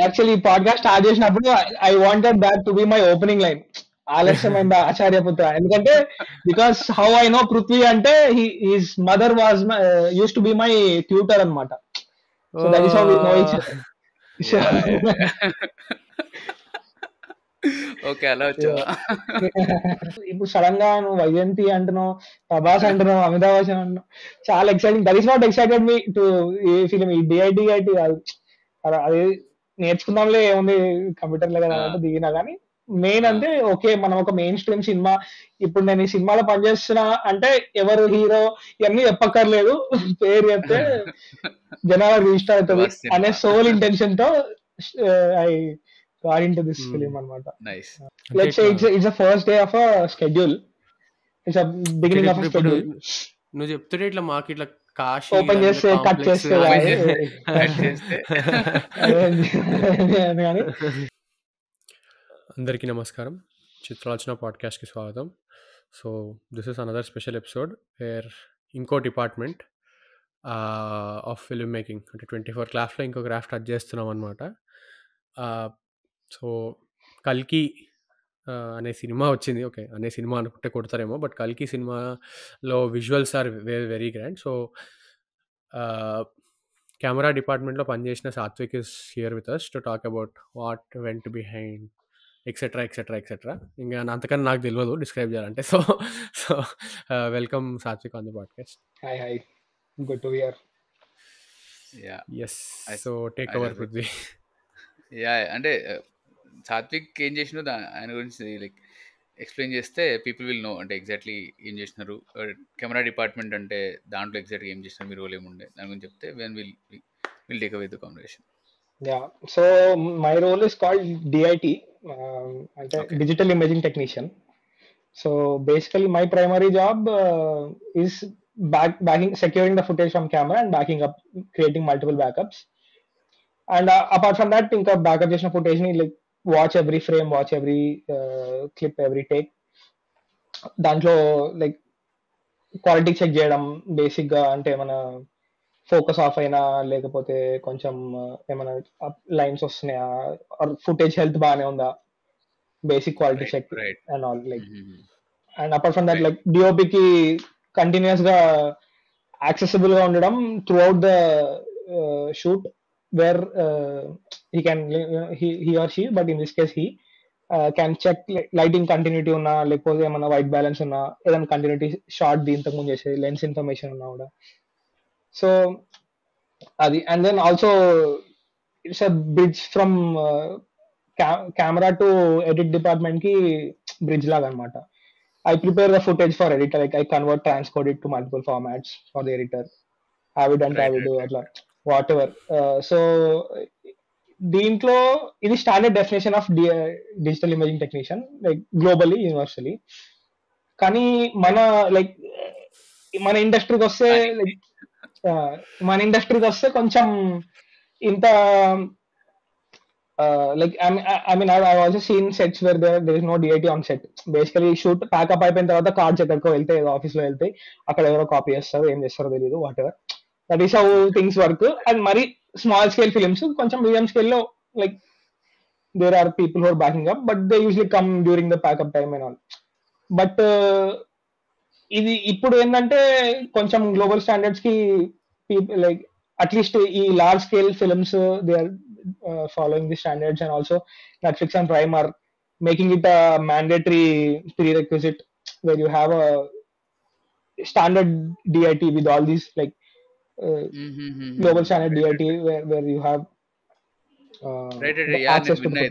Actually ఈ podcast start చేసినప్పుడు I wanted that to be my opening line, ఆలస్యమైన ఆచార్యపుత్ర. ఎందుకంటే because how I know Prithvi అంటే his mother was used to be my tutor అన్నమాట. So that is how we know each other. So okay, అలా వచ్చావా? ఇప్పుడు sudden గా నువ్వు వైజయంతి అంటున్నావు, ప్రభాస్ అంటున్నావు, అమితాబ్ బచ్చన్ అంటున్నావు, చాలా exciting. That is not excited me to ఈ ఫిలిం, ఈ డిఐటి ఐటి కాదు. అది నేర్చుకుందాంలే, ఏముంది కంప్యూటర్ లో కదా అన్నట్టు దిగినా. కానీ మెయిన్ అంటే ఓకే, మనం ఒక మెయిన్ స్ట్రీమ్ సినిమా, ఇప్పుడు నేను ఈ సినిమాలో పనిచేస్తున్నా అంటే ఎవరు హీరో ఇవన్నీ చెప్పక్కర్లేదు, పేరు చెప్తే జనాలకు రిజిస్టర్ అవుతుంది అనే సోల్ ఇంటెన్షన్ తో I got into this film అన్నమాట. Nice. Let's say it's a first day of a schedule. It's a beginning of a schedule. నువ్వు చెప్తుంటే ఇట్లా మాకు ఇట్లా కాశీ ఓపెన్ చేస్తే కట్ చేస్తే అందరికీ నమస్కారం, చిత్రాలోచన పాడ్కాస్ట్కి స్వాగతం. So this is another special episode where ఇంకో డిపార్ట్మెంట్ ఆఫ్ ఫిల్మ్ మేకింగ్, అంటే 24 క్రాఫ్ట్లో ఇంకో క్రాఫ్ట్ టచ్ చేస్తున్నాం అనమాట. సో కల్కి అనే సినిమా వచ్చింది. ఓకే, అనే సినిమా అనుకుంటే కొడతారేమో, బట్ కల్కి సినిమాలో visuals are very very grand. So camera డిపార్ట్మెంట్లో పనిచేసిన Satvik is here with us to talk about what went behind etcetera etcetera etcetera. ఇంకా అంతకన్నా నాకు తెలియదు డిస్క్రైబ్ చేయాలంటే. So so welcome Satvik on the podcast. Hi hi, good to here. Yes, so take over Prithvi. Yeah, అంటే సాత్విక్ ఏం చేసినో ఆయన గురించి లైక్ ఎక్స్ప్లెయిన్ చేస్తే పీపుల్ విల్ నో అంటే ఎగ్జాక్ట్లీ ఏం చేసినారు. కెమెరా డిపార్ట్మెంట్ అంటే దాంట్లో ఎగ్జాక్ట్గా ఏం చేసినారు, మీ రోల్ ఏముండే దాని గురించి చెప్తే when will take away the conversation. Yeah, so my role is called DIT, అంటే digital imaging technician. So basically my primary job is backing, securing the footage from camera and backing up, creating multiple backups. And apart from that, ఇంకా backup చేసిన footage ని like watch every frame, watch every clip, every take. దాంట్లో like quality check చేయడం basic గా, అంటే ఏమైనా focus of అయినా లేకపోతే కొంచెం ఏమైనా లైన్స్ వస్తున్నాయా, ఫుటేజ్ హెల్త్ బాగానే ఉందా, basic quality check and all like. And apart from that like డిఓపికి కంటిన్యూస్ గా యాక్సెసిబుల్ గా ఉండడం throughout the shoot, where he or she, but in this case he can check lighting continuity ఉన్నా, లేకపోతే ఏమన్నా white balance ఉన్నా, ఏదైనా continuity short ఇంతకు ముందు చేసే లెన్స్ ఇన్ఫర్మేషన్ ఉన్నా కూడా. సో అది. And then also it's a bridge from camera to edit department కి బ్రిడ్జ్ లాగా అనమాట. I prepare the footage for editor, like I convert, transcode it to multiple formats for the editor, avid and avid atla whatever. So దీంట్లో ఇది standard definition of digital imaging technician like globally, universally. కానీ మన ఇండస్ట్రీకి వస్తే కొంచెం ఇంత like I mean I've also seen sets where there is no DIT on set. Basically shoot pack up అయిపోయిన తర్వాత కార్డ్స్ ఎక్కడికో వెళ్తాయి, ఆఫీస్ లో వెళ్తాయి, అక్కడ ఎవరో కాపీ చేస్తారు, ఏం చేస్తారో తెలియదు, whatever. That is how things work. And మరి స్మాల్ స్కేల్ ఫిలిమ్స్, కొంచెం మీడియం స్కేల్ లో like there are people who are backing up, but they usually come during the pack up time and all. But ఇది ఇప్పుడు ఏంటంటే కొంచెం global standards కి like at least ఈ large scale films they are following the standards, and also Netflix and Prime are making it a mandatory prerequisite where you have a standard DIT with all these like global standard DIT where you have access to the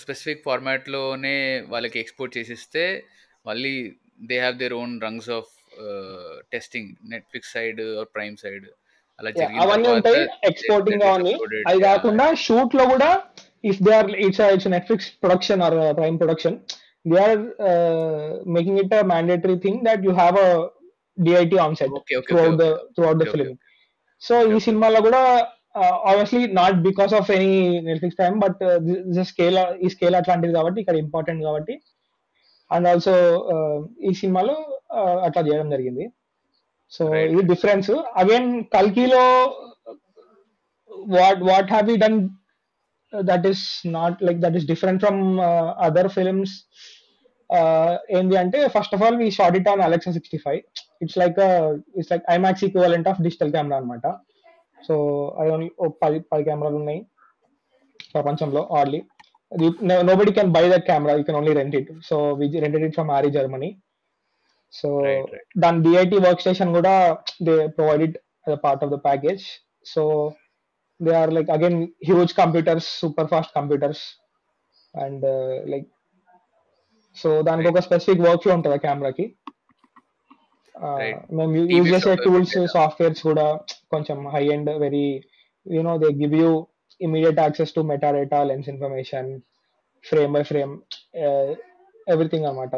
specific format లోనే వాళ్ళకి export చేసిస్తే మళ్ళీ they have their own rungs of testing, Netflix side or Prime side అవన్నీ ఉంటాయి, exporting అవన్నీ. అది కాకుండా shoot లో కూడా if they are it's Netflix production or Prime production, they are making it a mandatory thing that you have a DIT on set throughout the film. So ఈ సినిమాలో కూడా obviously not because of any Netflix Prime, but ఈ scale అట్లాంటిది కాబట్టి ఇక్కడ important కాబట్టి. And also ఈ సినిమాలో అట్లా చేయడం జరిగింది. సో ఇది డిఫరెన్స్. అగైన్ కల్కిలో what have we done that is not like that is different from other films? ఏంది అంటే first of all we shot it on Alexa 65. It's like IMAX equivalent of digital camera అనమాట. So అది only 10 కెమెరాలు ఉన్నాయి ప్రపంచంలో Arli. Nobody can buy that camera, you can only rent it. So we rented it from Ari, Germany. So Right. దాని DIT work station కూడా they provided as a part of the package. So they are like again huge computers, super fast computers, and like so దానికి Right. ఒక specific work flow ఉంటుంది ఆ కెమెరాకి. Right. మేము use TVs చేసే లో tools పెట్టేదా? Softwares కూడా కొంచెం high end, very they give you immediate access to metadata, lens information, frame by frame, everything అనమాట.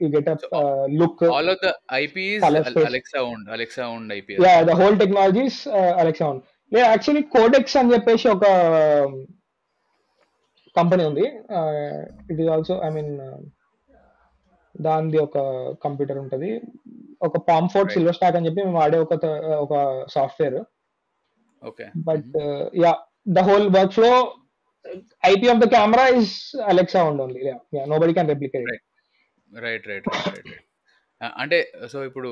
You get So a look, all of the IP is colour space. Alexa owned IP yeah అన్నమాట. The whole technologies Alexa ఉంది. లేదు actually Codex అని చెప్పేసి ఒక కంపెనీ ఉంది. It is also I mean దానిది ఒక కంప్యూటర్ ఉంటుంది, ఒక పాంఫోర్ట్ Right. సిల్వర్ స్టాక్ అని చెప్పి మేము వాడే ఒక software. Okay. But yeah the whole work flow IP of the camera is Alexa owned only. Yeah, nobody can replicate it. Right. అంటే సో ఇప్పుడు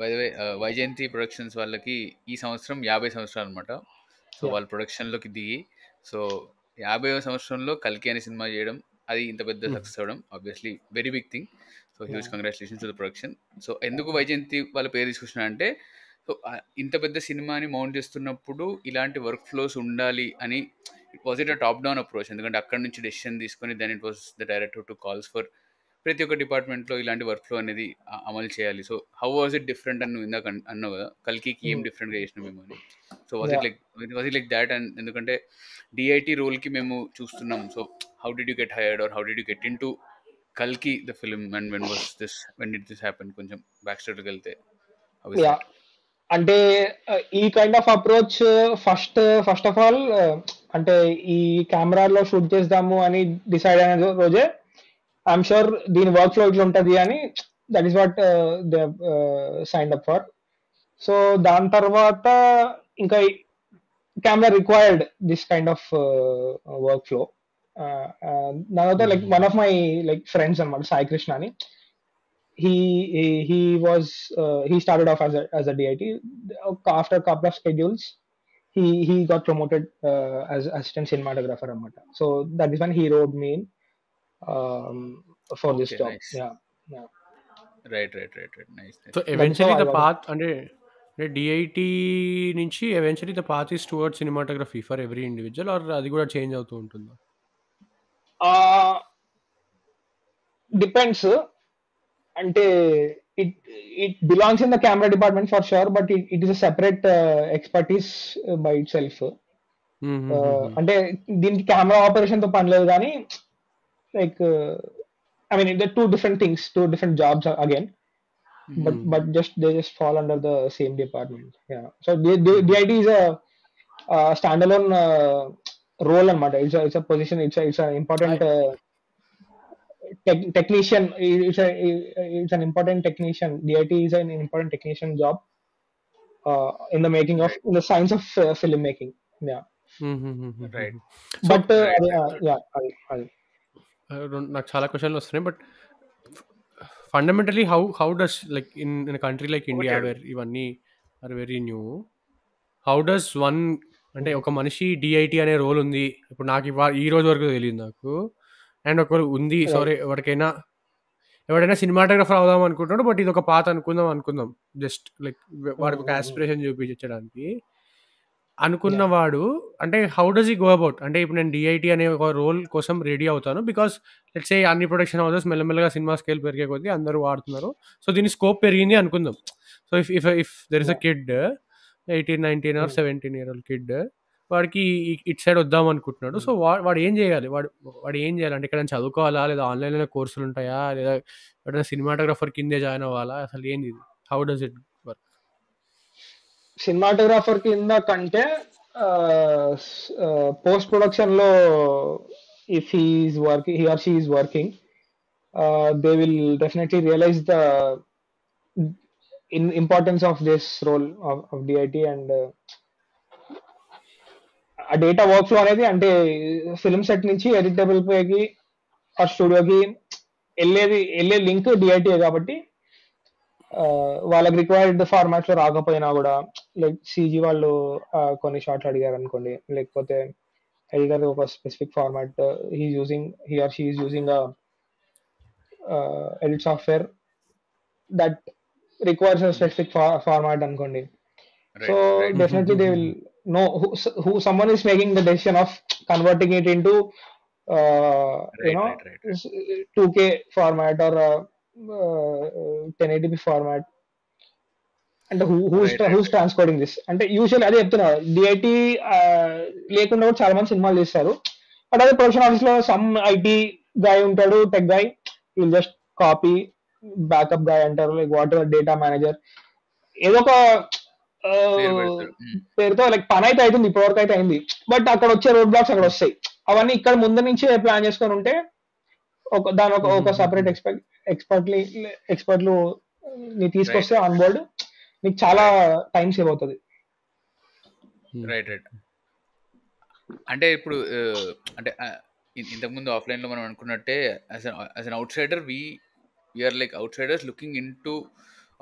by the way Vyjayanthi productions వాళ్ళకి ఈ సంవత్సరం 50 సంవత్సరాలు అనమాట. So Yeah. వాళ్ళ ప్రొడక్షన్లోకి దిగి సో 50వ సంవత్సరంలో కల్కి అనే సినిమా చేయడం, అది ఇంత పెద్ద సక్సెస్ అవ్వడం obviously very big thing. So huge congratulations to the production. So ఎందుకు వైజయంతి వాళ్ళ పేరు తీసుకొచ్చినా అంటే సో ఇంత పెద్ద సినిమాని మౌంట్ చేస్తున్నప్పుడు ఇలాంటి వర్క్ ఫ్లోస్ ఉండాలి అని. Was it a top down approach? ఎందుకంటే అక్కడ నుంచి డెసిషన్ తీసుకొని then it was the director to calls for ప్రతి ఒక్క డిపార్ట్మెంట్లో ఇలాంటి వర్క్ ఫ్లో అనేది అమలు చేయాలి. So how was it different అని నువ్వు ఇందాక అన్నావు కదా, కల్కి ఏం డిఫరెంట్గా చేసినాం మేము అని. So was it like that? And ఎందుకంటే DIT రోల్కి మేము చూస్తున్నాం. So how did you get hired or how did you get into కల్కి the film and when did this happen? కొంచెం బ్యాక్ స్టోరీకి వెళ్తే యా అంటే ఈ kind of approach first of all అంటే ఈ కెమెరాలో షూట్ చేద్దాము అని డిసైడ్ అయిన రోజే ఐఎమ్ షూర్ దీని వర్క్ ఫ్లో ఇట్లా ఉంటుంది అని, that is what they signed up for. So దాని తర్వాత ఇంకా camera required this kind of work flow. దాని తర్వాత like one of my like friends అనమాట, సాయి కృష్ణ అని. He started off as a DIT. After a couple of schedules, he got promoted as assistant cinematographer anamata. So that is when he wrote me in for this Okay, job. nice. Yeah. Right. Nice. So That is eventually how I the got it. Path అంటే DIT నుంచి eventually the path is towards cinematography for every individual, or అది కూడా change అవుతూ ఉంటుందా? Depends. అంటే it belongs in the camera department for sure, but it is a separate expertise by itself. అంటే దీనికి camera operation తో పని లేదు కానీ like I mean the two different jobs again, but they just fall under the same department. Yeah, so DIT is a standalone role anamata. It's a position, it's an important technician. It's an important technician. DIT is an important technician job in the making of, in the science of filmmaking. Yeah. Right. But yeah, నాకు చాలా క్వశ్చన్లు వస్తున్నాయి, but fundamentally how does like in country like India where ఇవన్నీ are very new, how does one అంటే ఒక మనిషి DIT అనే role ఉంది ఇప్పుడు నాకు ఈ రోజు వరకు తెలియదు నాకు, అండ్ ఒకరు ఉంది సారీ ఎవరైనా సినిమాటోగ్రఫర్ అవుదాం అనుకుంటున్నాడు, బట్ ఇది ఒక పాత అనుకుందాం జస్ట్ లైక్ వాడికి ఒక ఆస్పిరేషన్ చూపించడానికి అనుకున్నవాడు, అంటే how does he go about? అంటే ఇప్పుడు నేను DIT అనే ఒక రోల్ కోసం రెడీ అవుతాను, బికాస్ లెట్స్ సే అన్ని ప్రొడక్షన్ హౌసెస్ మెల్లమెల్లగా సినిమా స్కేల్ పెరిగే కొద్దీ అందరూ వాడుతున్నారు, సో దీని స్కోప్ పెరిగింది అనుకుందాం. So if there is a kid 18, 19 or 17 year old kid, వాడికి ఇట్ సైడ్ వద్దాం అనుకుంటున్నాడు, సో వాడు ఏం చేయాలి? వాడు ఏం చేయాలంటే ఇక్కడ చదువుకోవాలా, లేదా ఆన్లైన్లో కోర్సులు ఉంటాయా, లేదా ఎక్కడైనా సినిమాటోగ్రఫర్ కిందే జాయిన్ అవ్వాలా, అసలు ఏంది ఇది? How does it work? Cinematographer కింద కంటే పోస్ట్ ప్రొడక్షన్ లో if he or she is working, they will definitely realize the importance of this role of DIT, and ఆ డేటా వర్క్ ఫ్లో అనేది అంటే ఫిల్మ్ సెట్ నుంచి ఎడిటబుల్ పేకి ఆ స్టూడియోకి వెళ్ళే లింక్ డిఐటీ కాబట్టి వాళ్ళకి రిక్వైర్డ్ ఫార్మాట్స్ లో రాకపోయినా కూడా లైక్ సీజీ వాళ్ళు కొన్ని షార్ట్లు అడిగారు అనుకోండి, లేకపోతే ఎడిటర్ ఒక specific format he or she is using edit software that requires a specific format అనుకోండి. So Right. definitely they will know who someone is making the decision of converting it into Right. 2K format or 1080p format. అంటే who's ట్రాన్స్కోడింగ్ this అంటే usual అదే చెప్తున్నా, DIT లేకుండా కూడా చాలా మంది సినిమాలు చేస్తారు. బట్ అదే ప్రొడక్షన్ ఆఫీస్ లో సమ్ ఐటీ గాయ్ ఉంటాడు, tech guy, will just copy, backup guy అంటారు, like whatever data manager, ఏదో ఒక పేరుతో లైక్ పని అయితే అవుతుంది, ఇప్పటివరకు అయితే అయింది. బట్ అక్కడ వచ్చే రోడ్ బ్లాక్స్ అక్కడ వస్తాయి. అవన్నీ ఇక్కడ ముందు నుంచే ప్లాన్ చేసుకొని ఉంటే దాని ఒక సపరేట్ ఎక్స్పర్ట్లు ని తీసుకొస్తే ఆన్ బోర్డ్ నీకు చాలా టైం సేవ్ అవుతుంది. రైట్. అంటే ఇప్పుడు అంటే ఇంతకుముందు ఆఫ్లైన్లో మనం అనుకున్నట్టే as an outsider we are like outsiders looking into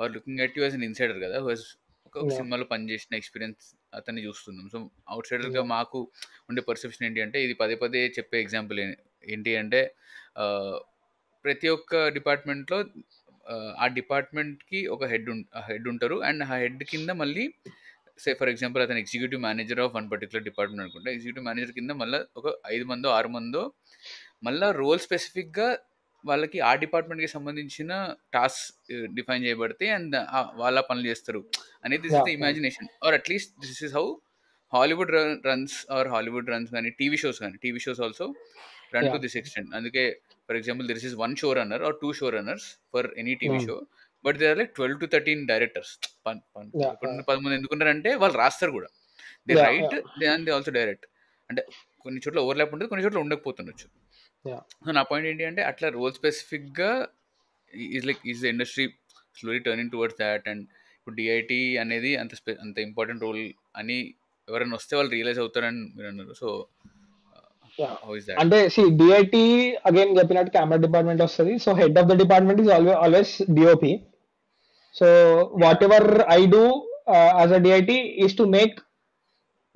or looking at you as an insider కదా, ఒక సినిమాలో పనిచేసిన ఎక్స్పీరియన్స్ అతన్ని చూస్తున్నాం. సో అవుట్ సైడర్గా మాకు ఉండే పర్సెప్షన్ ఏంటి అంటే, ఇది పదే చెప్పే ఎగ్జాంపుల్ ఏంటి అంటే, ప్రతి ఒక్క డిపార్ట్మెంట్లో ఆ డిపార్ట్మెంట్కి ఒక హెడ్ ఉంటారు, అండ్ ఆ హెడ్ కింద మళ్ళీ ఫర్ ఎగ్జాంపుల్ అతను executive manager of one particular department అనుకుంటే, ఎగ్జిక్యూటివ్ మేనేజర్ కింద మళ్ళీ ఒక 5 మందో 6 మందో మళ్ళీ రోల్ స్పెసిఫిక్గా వాళ్ళకి ఆ డిపార్ట్మెంట్కి సంబంధించిన టాస్క్ డిఫైన్ చేయబడితే అండ్ వాళ్ళ పనులు చేస్తారు అనేది this is the imagination, or at least this is how Hollywood runs కానీ TV shows also run to this extent. అందుకే for example this is 1 show runner or 2 show runners for any TV show, but they are like 12 to 13 directors. 11 ఎందుకుంటారంటే వాళ్ళు రాస్తారు కూడా, they write they also direct. అంటే కొన్ని చోట్ల overlap ఉంటుంది, కొన్ని చోట్ల ఉండకపోతుండొచ్చు. సో నా పాయింట్ ఏంటి అంటే, అట్లా రోల్ స్పెసిఫిక్గా is the industry slowly turning towards that. And ఇప్పుడు డిఐటి అనేది అంత ఇంపార్టెంట్ రోల్ అని ఎవరైనా వస్తే వాళ్ళు రియలైజ్ అవుతారని మీరు అన్నారు. సో అంటే డిఐటి అగైన్ చెప్పినట్టు కెమెరా డిపార్ట్మెంట్ వస్తుంది. So head of the department is always DOP. So whatever I do as a DIT is to make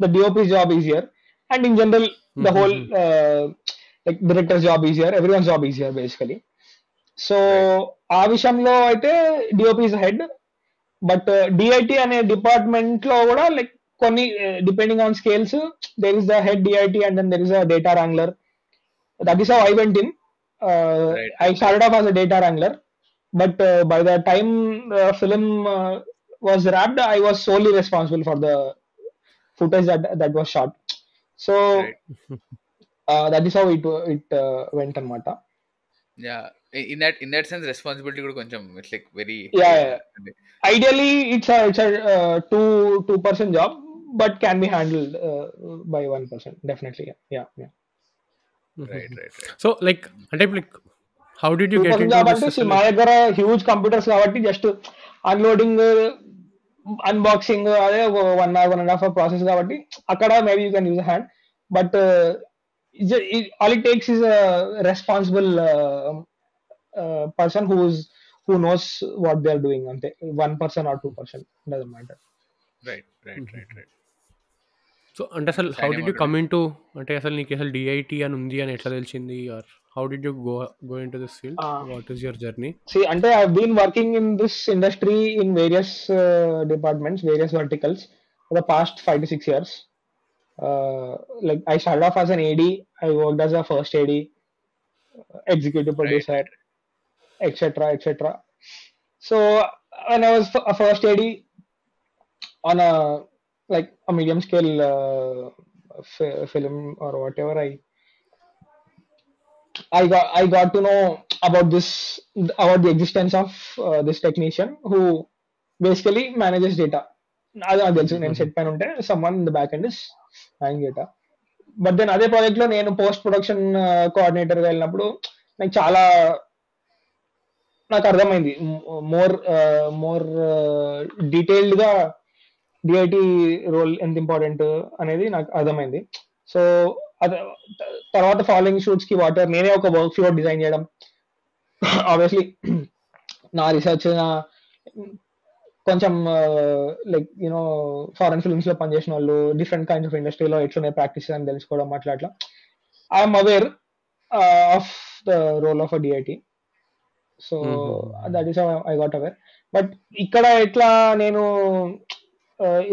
the DOP's job easier, and in general the whole like director's job easier, everyone's job easier basically. So ఆ విషయంలో అయితే DOP is head, but DIT అనే department లో కూడా like కొన్ని depending on scales there is the head DIT and then there is a data wrangler. That is how I went in. I started off as a data wrangler, but by the time film was wrapped, I was solely responsible for the footage that was shot. So that is how it went anamata. Yeah, in that sense responsibility kuda koncham it's like very ideally it's a 2% job, but can be handled by 1%, definitely. Yeah. Right. So like how did you get into this? మా దగ్గర huge computers కాబట్టి just unloading, unboxing అదే 1 hour 1.5 hour process కాబట్టి అక్కడ maybe you can use hand, but all it takes is a responsible person who knows what they are doing. ante 1% or 2% doesn't matter. Right. So అంటే అసలు how did you come into, అంటే అసలు నీకు అసలు DIT అని ఉంది అని ఎట్లా తెలిసింది, or how did you go into this field? What is your journey? See, ante I've been working in this industry in various departments, various verticals for the past 5 to 6 years. Like I started off as an AD, I worked as a first AD, executive producer, etc. So when I was a first AD on a medium scale film or whatever, I got to know about the existence of this technician who basically manages data. అది తెలుసు, నేను set పైన ఉంటే someone in the back end is managing data. But then అదే project లో నేను post production coordinator గా వెళ్ళినప్పుడు నాకు అర్థమైంది మోర్ డీటెయిల్డ్ గా డిఐటి రోల్ ఎంత ఇంపార్టెంట్ అనేది నాకు అర్థమైంది. సో తర్వాత ఫాలోయింగ్ షూట్స్ కి వాటర్ నేనే ఒక వర్క్ ఫ్లో డిజైన్ చేయడం, ఆబ్వియస్లీ నా రీసెర్చ్ కొంచెం లైక్ యూనో ఫారెన్ ఫిల్మ్స్ లో పనిచేసిన వాళ్ళు డిఫరెంట్ కైండ్స్ ఆఫ్ ఇండస్ట్రీలో ఎట్లున్నాయి ప్రాక్టీస్ అని తెలుసుకోవడం అట్లా అట్లా I'm aware of the role of a DIT. So that is I got aware. But ఇక్కడ ఎట్లా నేను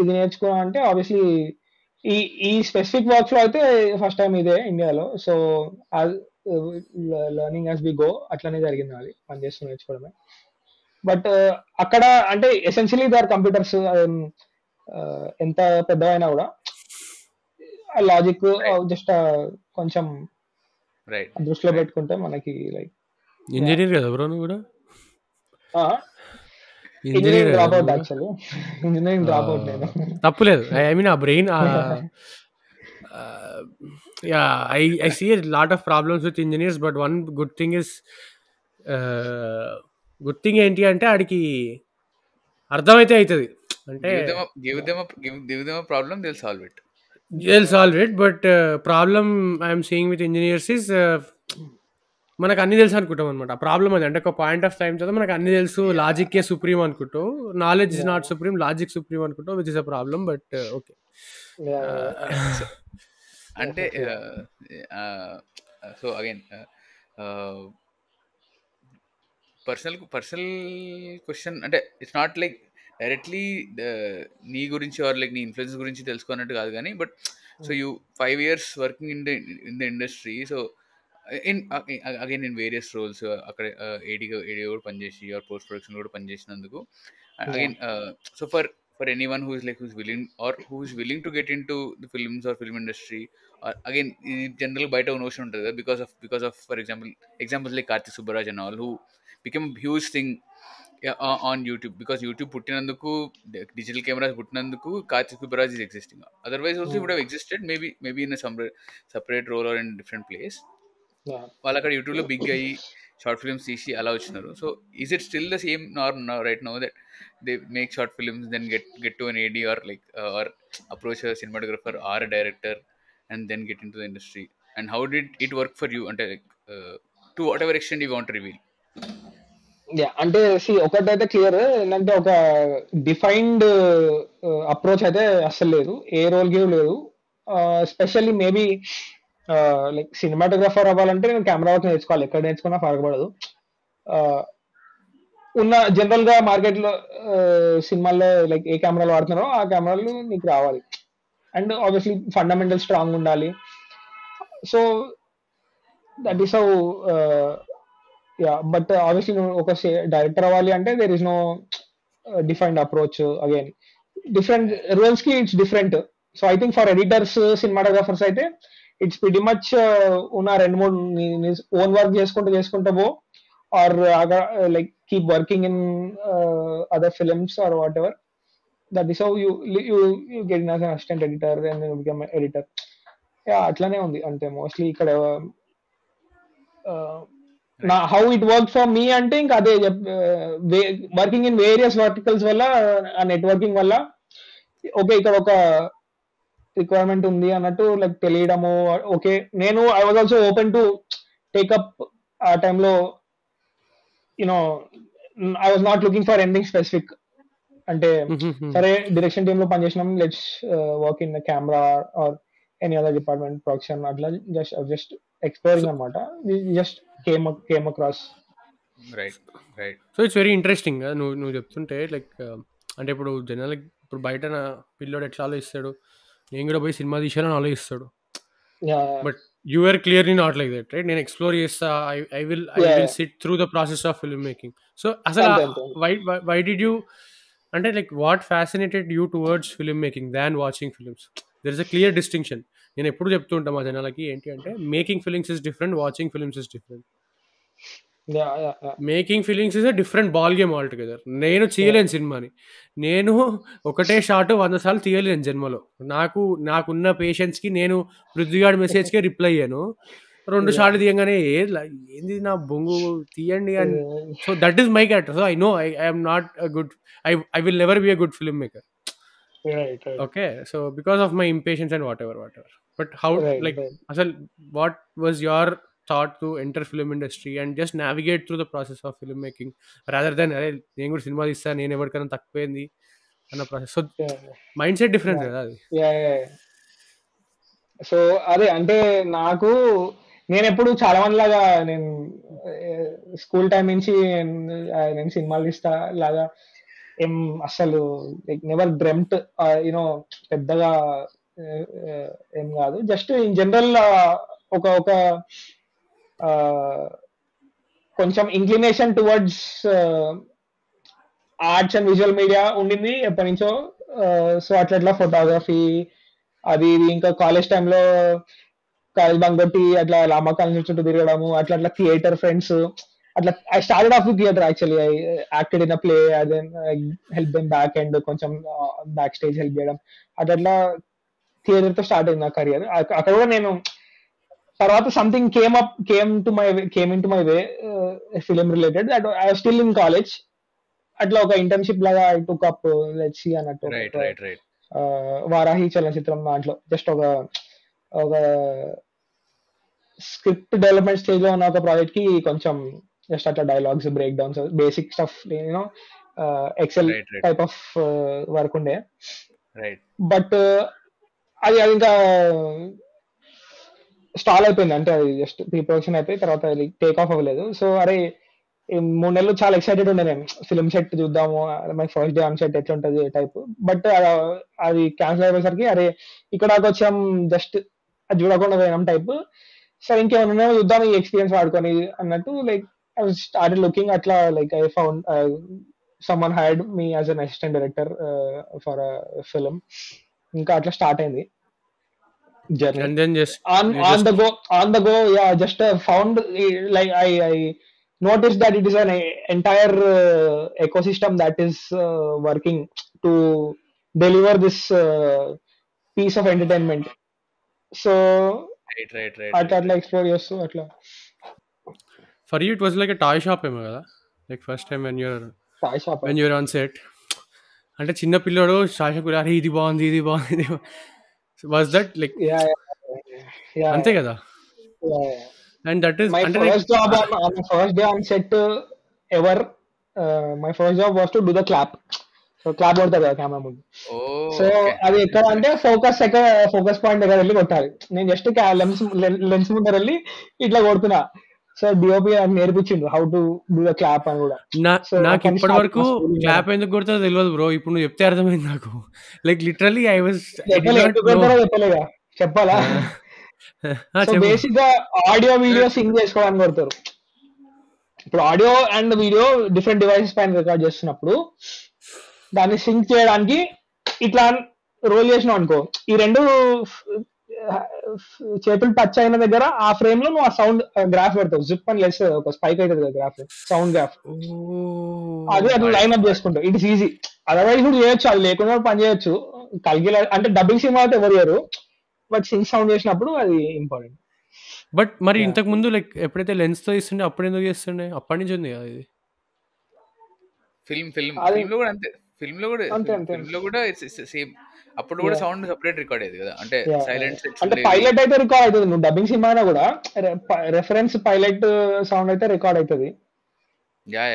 ఇది నేర్చుకున్నా అంటే ఆబ్వియస్లీ ఈ స్పెసిఫిక్ వర్క్ లో అయితే ఫస్ట్ టైం ఇదే ఇండియాలో. So learning as we go అట్లనే జరిగింది, అది పనిచేస్తూ నేర్చుకోవడమే. బట్ అక్కడ అంటే ఎసెన్షియలీ దే ఆర్ కంప్యూటర్స్, ఎంత పెద్దవైనా కూడా లాజిక్ జస్ట్ కొంచెం దృష్టిలో పెట్టుకుంటే మనకి లైక్ ఇంజనీర్ కదా బ్రో నువ్వు కూడా? Engineering drop out, actually engineering drop out నేను. తప్పులేదు, ఐ మీన్ ఆ brain I see a lot of problems with engineers, but one good thing is good thing ఏంటి అంటే ఆడికి అర్థమైతే అవుతుంది. అంటే problem they'll solve it. But problem I'm seeing with engineers is మనకు అన్ని తెలుసు అనుకుంటాం అనమాట. ఆ ప్రాబ్లమ్ అది, అంటే ఒక పాయింట్ ఆఫ్ టైం చదివి మనకు అన్ని తెలుసు, లాజిక్కే సుప్రీం అనుకుంటాం, knowledge is not supreme, logic supreme అనుకుంటాం, which is a problem. But okay, అంటే సో అగైన్ పర్సనల్ క్వశ్చన్, అంటే ఇట్స్ నాట్ లైక్ డైరెక్ట్లీ నీ గురించి ఆర్ లైక్ నీ ఇన్ఫ్లుయెన్స్ గురించి తెలుసుకున్నట్టు కాదు, కానీ but so you 5 years working in the industry, so again in various roles, అక్కడ ఏడీ కూడా పనిచేసి ఆర్ పోస్ట్ ప్రొడక్షన్ కూడా పనిచేసినందుకు again so for anyone who is willing to get into the films or film industry, or again general బయట notion ఉంటుంది కదా, because of for examples like Karthik Subbaraj and all, who became a huge thing on YouTube, because YouTube పుట్టినందుకు, digital cameras పుట్టినందుకు Karthik Subbaraj is existing. Otherwise also he would have existed maybe in a separate role or in a different place. వాళ్ళు అక్కడ యూట్యూబ్లో big అయ్యి short films తీసి అలా వచ్చినారు. So is it still the same norm right now that they make short films, then get to an AD or like or approach a cinematographer or a director and then get into the industry? And how did it work for you, అంటే like to whatever extent you want to reveal? అంటే ఒకటైతే clear ఏంటంటే ఒక defined approach అయితే అస్సలు లేదు, ఏ role కి లేదు. స్పెషల్లీ మేబీ లైక్ సినిమాటోగ్రాఫర్ అవ్వాలంటే నేను కెమెరా వర్క్ నేర్చుకోవాలి, ఎక్కడ నేర్చుకున్నా ఫరకపడదు. ఉన్న జనరల్ గా మార్కెట్ లో సినిమాల్లో లైక్ ఏ కెమెరాలు వాడుతున్నారో ఆ కెమెరాలు నీకు రావాలి, అండ్ ఆబ్వియస్లీ ఫండమెంటల్ స్ట్రాంగ్ ఉండాలి. So that is how but obviously నువ్వు ఒక డైరెక్టర్ అవ్వాలి అంటే there is no defined approach. Again different roles కి it's different. So I think for editors, cinematographers అయితే ఇట్స్ ప్రిటీ మచ్ ఉన్న 2-3 ఓన్ వర్క్ చేసుకుంటూ పో, or like keep working in other films or whatever. That is how you get in as an assistant editor and then become editor. అట్లానే ఉంది అంటే mostly ఇక్కడ నా how it work for me అంటే ఇంకా అదే, వర్కింగ్ ఇన్ వేరియస్ వర్టికల్స్ వల్ల, ఆ నెట్వర్కింగ్ వల్ల ఓకే ఇక్కడ ఒక రిక్వైర్మెంట్ ఉంది అన్నట్టు లైక్ తెలియడము. ఓకే, నేను I was also open to take up ఆ టైంలో, you know I was not looking for anything specific. అంటే సరే డైరెక్షన్ టీమ్ లో పనిచేసినాం, let's work in camera or any other department, production, అట్లా జస్ట్ ఎక్స్ప్లోరింగ్ అనమాట. Just came across. Right. So it's very interesting నువ్వు చెప్తుంటే. లైక్ అంటే ఇప్పుడు జనరల్ ఇప్పుడు బయట పిల్లోడు ఎట్లా ఆలోచిస్తాడు, నేను కూడా పోయి సినిమా తీసానని ఆలోచిస్తాడు. But you are clearly not like that, right? నేను ఎక్స్ప్లోర్ చేస్తా, I will sit through the process of film making. So అసలు వై డిడ్ యూ, అంటే like what fascinated you towards film making than watching films? There is a clear distinction. నేను ఎప్పుడు చెప్తూ ఉంటాను మా జనాలకి ఏంటి అంటే, making films is different, watching films is different. Making feelings is a different ball game all together. నేను చేయలేను సినిమాని, నేను ఒకటే షాట్ 100 సార్లు తీయలేను జన్మలో. నాకున్న పేషెన్స్కి నేను పృథ్వీగాడి మెసేజ్కే రిప్లై అయ్యాను, 2 షాట్లు తీయగానే ఏంది నా బొంగు తీయండి అని. So that is my character. So I know I'm not a good, I will never be a good film maker. Right, right, Okay, so because of my impatience and whatever, but how, right, like, right. asal, what was your thought to enter film industry and just navigate through the process of filmmaking rather than అరే నేను కూడా cinema తీస్తాను, నేను ఎవరికైనా తక్కువైంది అన్న process. So Yeah, mind set difference yeah, కదా అది. yeah, yeah. సో అదే అంటే నాకు నేను ఎప్పుడు చాలా మంది లాగా నేను స్కూల్ టైం నుంచి నేను సినిమాలు తీస్తా లాగా ఏం అసలు లైక్ నెవర్ డ్రెమ్ట్ యూనో పెద్దగా ఏం కాదు. జస్ట్ ఇన్ జనరల్ ఒక ఒక కొంచెం inclination towards arts and visual media ఉండింది ఎప్పటి నుంచో. సో అట్లా ఫోటోగ్రఫీ అది ఇది ఇంకా కాలేజ్ టైంలో కాలేజ్ బంక్ కొట్టి అట్లా లామా కాలేజ్ చుట్టూ తిరగడము అట్లా థియేటర్ ఫ్రెండ్స్ అట్లా. I started off theatre actually. I acted in a play, then help them back and కొంచెం బ్యాక్ స్టేజ్ హెల్ప్ చేయడం అట్లా థియేటర్ తో స్టార్ట్ అయింది నా కెరియర్. అక్కడ కూడా నేను తర్వాత something came in to my way film related. That I still in college. అట్లా ఒక ఇంటర్న్షిప్ లాగా I took up let's see అన్నట్టు right right right Varahi Chalanachitram దాంట్లో జస్ట్ ఒక ఒక స్క్రిప్ట్ డెవలప్మెంట్ స్టేజ్ లో ఉన్న ఒక ప్రాజెక్ట్ కి కొంచెం జస్ట్ అట్లా dialogues, break downs, basic stuff, you know excel right right type of work ఉండే. రైట్ బట్ అది ఇంకా స్టాల్ అయిపోయింది. అంటే అది జస్ట్ ప్రీ ప్రొడక్షన్ అయిపోయి తర్వాత అది టేక్ ఆఫ్ అవ్వలేదు. సో అరే ఈ 3 నెలలు చాలా ఎక్సైటెడ్ ఉండే నేను ఫిల్మ్ సెట్ చూద్దాము, my first day on set ఎట్లుంటది టైప్. బట్ అది క్యాన్సిల్ అయిపోయేసరికి అరే ఇక్కడ వచ్చాం జస్ట్ అది చూడకుండా పోయినాం టైప్. సరే ఇంకేమన్నా చూద్దాం ఈ ఎక్స్పీరియన్స్ వాడుకొని అన్నట్టు లైక్ ఐ స్టార్టెడ్ లుకింగ్ అట్లా. Like I found someone hired me as an assistant director for film. ఇంకా అట్లా స్టార్ట్ అయింది journey. And then just on you on just the go, yeah, just found like I noticed that it is an entire ecosystem that is working to deliver this piece of entertainment. So right right అట్లా explore చేస్తూ అట్లా for you it was like a toy shop ఏమో కదా, like first time when toy shop. you're on set, అంటే చిన్న పిల్లడు షాషకు అరే ఇది బాగుంది ఇది బాగుంది, వాజ్ దట్ లైక్ Yeah, అంతే కదా. yeah. And that is My అంటే first job on the first day on set ever, my first job was to do the clap. So clap కొడతారు కదా కెమెరా ముందు. ఓ సో అది ఎక్కడ అంటే ఫోకస్ పాయింట్ దగ్గర వెళ్ళి కొట్టాలి. నేను జస్ట్ లెన్స్ ముందర వెళ్ళి ఇట్లా కొడుతున్నా. సో డిఓపి నేర్పించిండు how to do the clap అని కూడా. నాకు ఇప్పటి వరకు క్లాప్ ఎందుకు కొడుతుందో తెలియదు బ్రో, ఇప్పుడు నువ్వు చెప్తే అర్థమైంది నాకు. లైక్ లిటరలీ ఐ వాజ్ చెప్పలేగా చెప్పాలా. సో బేసిక్ గా ఆడియో వీడియో సింగ్ చేసుకోవడానికి కొడతారు. ఇప్పుడు audio and video different devices పైన రికార్డ్ చేస్తున్నప్పుడు దాన్ని సింక్ చేయడానికి ఇట్లా రోల్ చేసినావు అనుకో, ఈ రెండు చేతులు టచ్ అయిన దగ్గర ఆ ఫ్రేమ్ లో నువ్వు ఆ సౌండ్ గ్రాఫ్ పెడతావు. జిప్ అని లెస్ ఒక స్పైక్ అవుతుంది కదా గ్రాఫ్, సౌండ్ గ్రాఫ్. అది అట్లా లైన్ అప్ చేసుకుంటావు. It is easy. అదర్వైజ్ కూడా చేయొచ్చు, అది లేకుండా పని చేయొచ్చు. కలిగి అంటే డబ్బింగ్ సినిమా అయితే ఎవరు చేయరు, బట్ సింగ్ సౌండ్ చేసినప్పుడు అది ఇంపార్టెంట్. బట్ మరి ఇంతకు ముందు లైక్ ఎప్పుడైతే లెన్స్ తో ఇస్తుండే అప్పుడు ఎందుకు చేస్తుండే? అప్పటి నుంచి ఉంది కదా ఇది. ఫిల్మ్ లో కూడా అంతే. ఫిల్మ్ లో కూడా సేమ్. అప్పుడు కూడా సౌండ్ సెపరేట్ రికార్డ్ అయ్యేది కదా, అంటే సైలెంట్ సెట్స్. అంటే పైలట్ అయితే రికార్డ్ అవుతుంది. నువ్వు డబ్బింగ్ సినిమా అయినా కూడా రెఫరెన్స్ పైలట్ సౌండ్ అయితే రికార్డ్ అవుతుంది.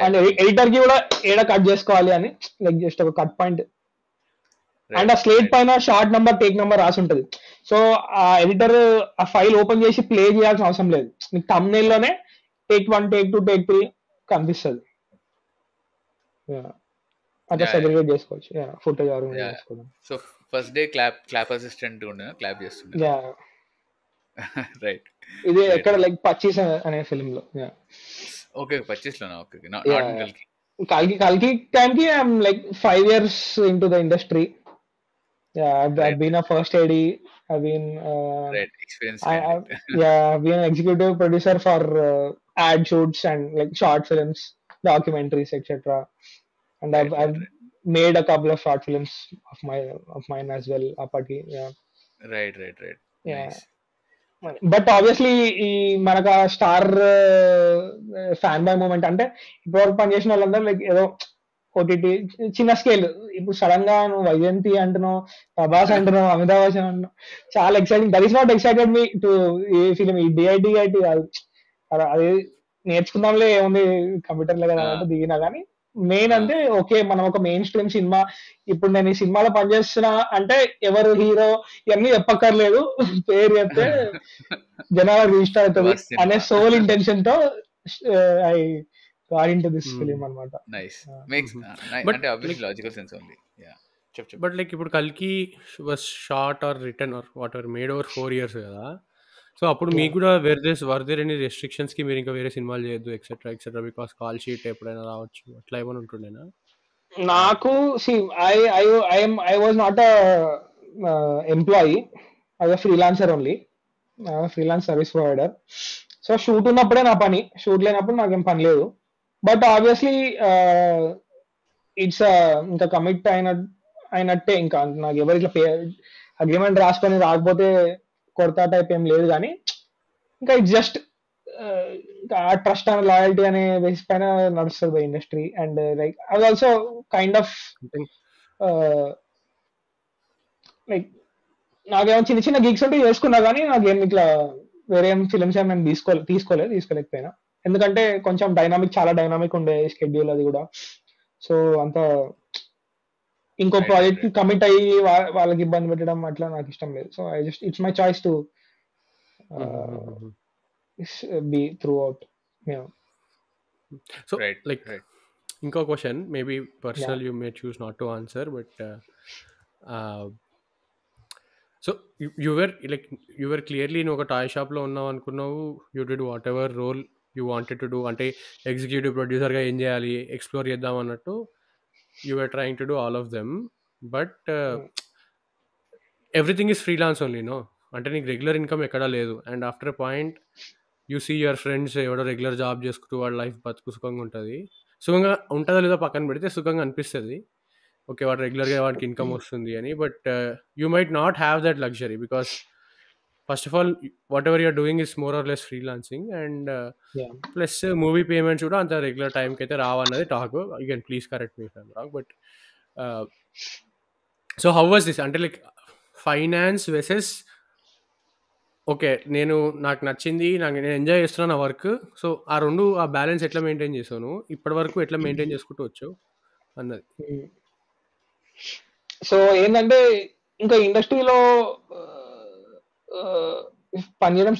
అండ్ ఎడిటర్ కి కూడా ఏడ కట్ చేసుకోవాలి అని లైక్ జస్ట్ ఒక కట్ పాయింట్ అండ్ ఆ స్లేట్ పైన షార్ట్ నంబర్, టేక్ నంబర్ రాసి ఉంటది. సో ఆ ఎడిటర్ ఆ ఫైల్ ఓపెన్ చేసి ప్లే చేయాల్సిన అవసరం లేదు. నీకు థంబ్నెయిల్ లోనే టేక్ 1, టేక్ 2, టేక్ 3 కనిపిస్తుంది. అట్లా సెగ్రిగేట్ చేసుకోవచ్చు ఫుటేజ్ ఆర్గనైజ్ చేసుకోవడం. So first day clap assistant ఉండే క్లాప్ చేస్తుండే. రైట్. ఇది ఎక్కడ లైక్ 25 అనే ఫిల్మ్ లో. ఓకే 25 లోనా? ఓకే నాట్ కల్కి టైం కి I'm like 5 years into the industry. I've been a first AD. I've been experience. I've been an executive producer for ad shoots and like short films, documentaries, etc. And I've made a couple of short films of mine as well. Apati, Right. Yeah. Nice. But obviously ఈ మనకు star fan boy moment అంటే ఇప్పటివరకు పనిచేసిన వాళ్ళందరూ like ఏదో OTT చిన్న scale. ఇప్పుడు sudden గా నువ్వు వైజయంతి అంటున్నావు, ప్రభాస్ అంటున్నావు, అమితాబ్ బచ్చన్ అంటున్నావు, చాలా exciting. That is what excited me to ఈ ఫిలిం. ఈ డిఐటి కాదు, అది నేర్చుకుందాంలే ఏముంది కంప్యూటర్ లో కదా అంటే దిగినా. కానీ మెయిన్ అంటే ఓకే, మనం ఒక మెయిన్ స్ట్రీమ్ సినిమా, ఇప్పుడు నేను ఈ సినిమాలో పనిచేస్తున్నా అంటే ఎవరు హీరో ఇవన్నీ చెప్పక్కర్లేదు, పేరు చెప్తే జనాలకు రిజిస్టర్ అవుతుంది అనే సోల్ ఇంటెన్షన్ తో I got into this film అన్నమాట. నైస్, మేక్స్ అంటే ఆబ్వియస్లీ లాజికల్ సెన్స్ ఉంది. యా, చెప్పు. బట్ లైక్ ఇప్పుడు కల్కి was short or return or whatever made over 4 years కదా. సో అప్పుడు మీకు కూడా వర్ దేర్ ఎనీ రెస్ట్రిక్షన్స్ కి మీరు ఇంకా వేరే సినిమాలు చేయొద్దు etcetera etcetera because call sheet ఎప్పుడైనా రావచ్చు అట్లా ఏమైనా ఉంటుండేనా? నాకు I was not employee, I was freelancer only, freelance service provider. So shoot ఉన్నప్పుడే నా పని, షూట్ లేనప్పుడు నాకేం పని లేదు. బట్ ఆబ్వియస్లీ ఇట్స్ ఇంకా కమిట్ అయినట్టే. ఇంకా నాకు ఎవరు ఇట్లా అగ్రిమెంట్ రాసుకొని రాకపోతే కొడతా టైప్ ఏం లేదు. కానీ ఇంకా ఇట్స్ జస్ట్ ఆ ట్రస్ట్ అండ్ లాయల్టీ అనే బేస్ పైన నడుస్తుంది ఇండస్ట్రీ. అండ్ లైక్ అది ఆల్సో కైండ్ ఆఫ్ లైక్ నాకేమో చిన్న చిన్న గిగ్స్ ఉంటే చేసుకున్నా, కానీ నాకేం ఇట్లా వేరే ఏం ఫిలిమ్స్ ఏం నేను తీసుకోలేకపోయినా. ఎందుకంటే కొంచెం చాలా డైనామిక్ ఉండే షెడ్యూల్ అది కూడా. సో అంత ఇంకో ప్రాజెక్ట్ కి కమిట్ అయ్యి వాళ్ళకి ఇబ్బంది పెట్టడం అట్లా నాకు ఇష్టం లేదు. So I just it's my choice to be throughout. Yeah. So like inko question, maybe personal, you may choose not to answer, but so you were clearly in oka toy shop lo unnavu anukunnavu, you did whatever role you wanted to do, ante executive producer ga em cheyali explore cheddam annattu you were trying to do all of them, but everything is freelance only, no? అంటే నీకు regular income ఎక్కడా లేదు. And after a point you see your friends ఎవడో regular job చేసుకుంటూ వాడు life బతుకు సుఖంగా ఉంటుంది. సుఖంగా ఉంటుందో లేదో పక్కన పెడితే సుఖంగా అనిపిస్తుంది, ఓకే వాడు రెగ్యులర్గా వాడికి ఇన్కమ్ వస్తుంది అని. But you might not have that luxury because first of all whatever you're doing is more or less freelancing. And plus movie payments కూడా అంత రెగ్యులర్ టైంకి అయితే రావన్నది talk. You can please correct me if I'm wrong. But so how was this, అంటే like finance wises okay నాకు నచ్చింది, నేను enjoy చేస్తున్నాను నా వర్క్. సో ఆ రెండు ఆ బ్యాలెన్స్ ఎట్లా మెయింటైన్ చేసాను, ఇప్పటి వరకు ఎట్లా మెయింటైన్ చేసుకుంటూ వచ్చావు అన్నది. సో ఏంటంటే ఇంకా ఇండస్ట్రీలో పనిచేయడం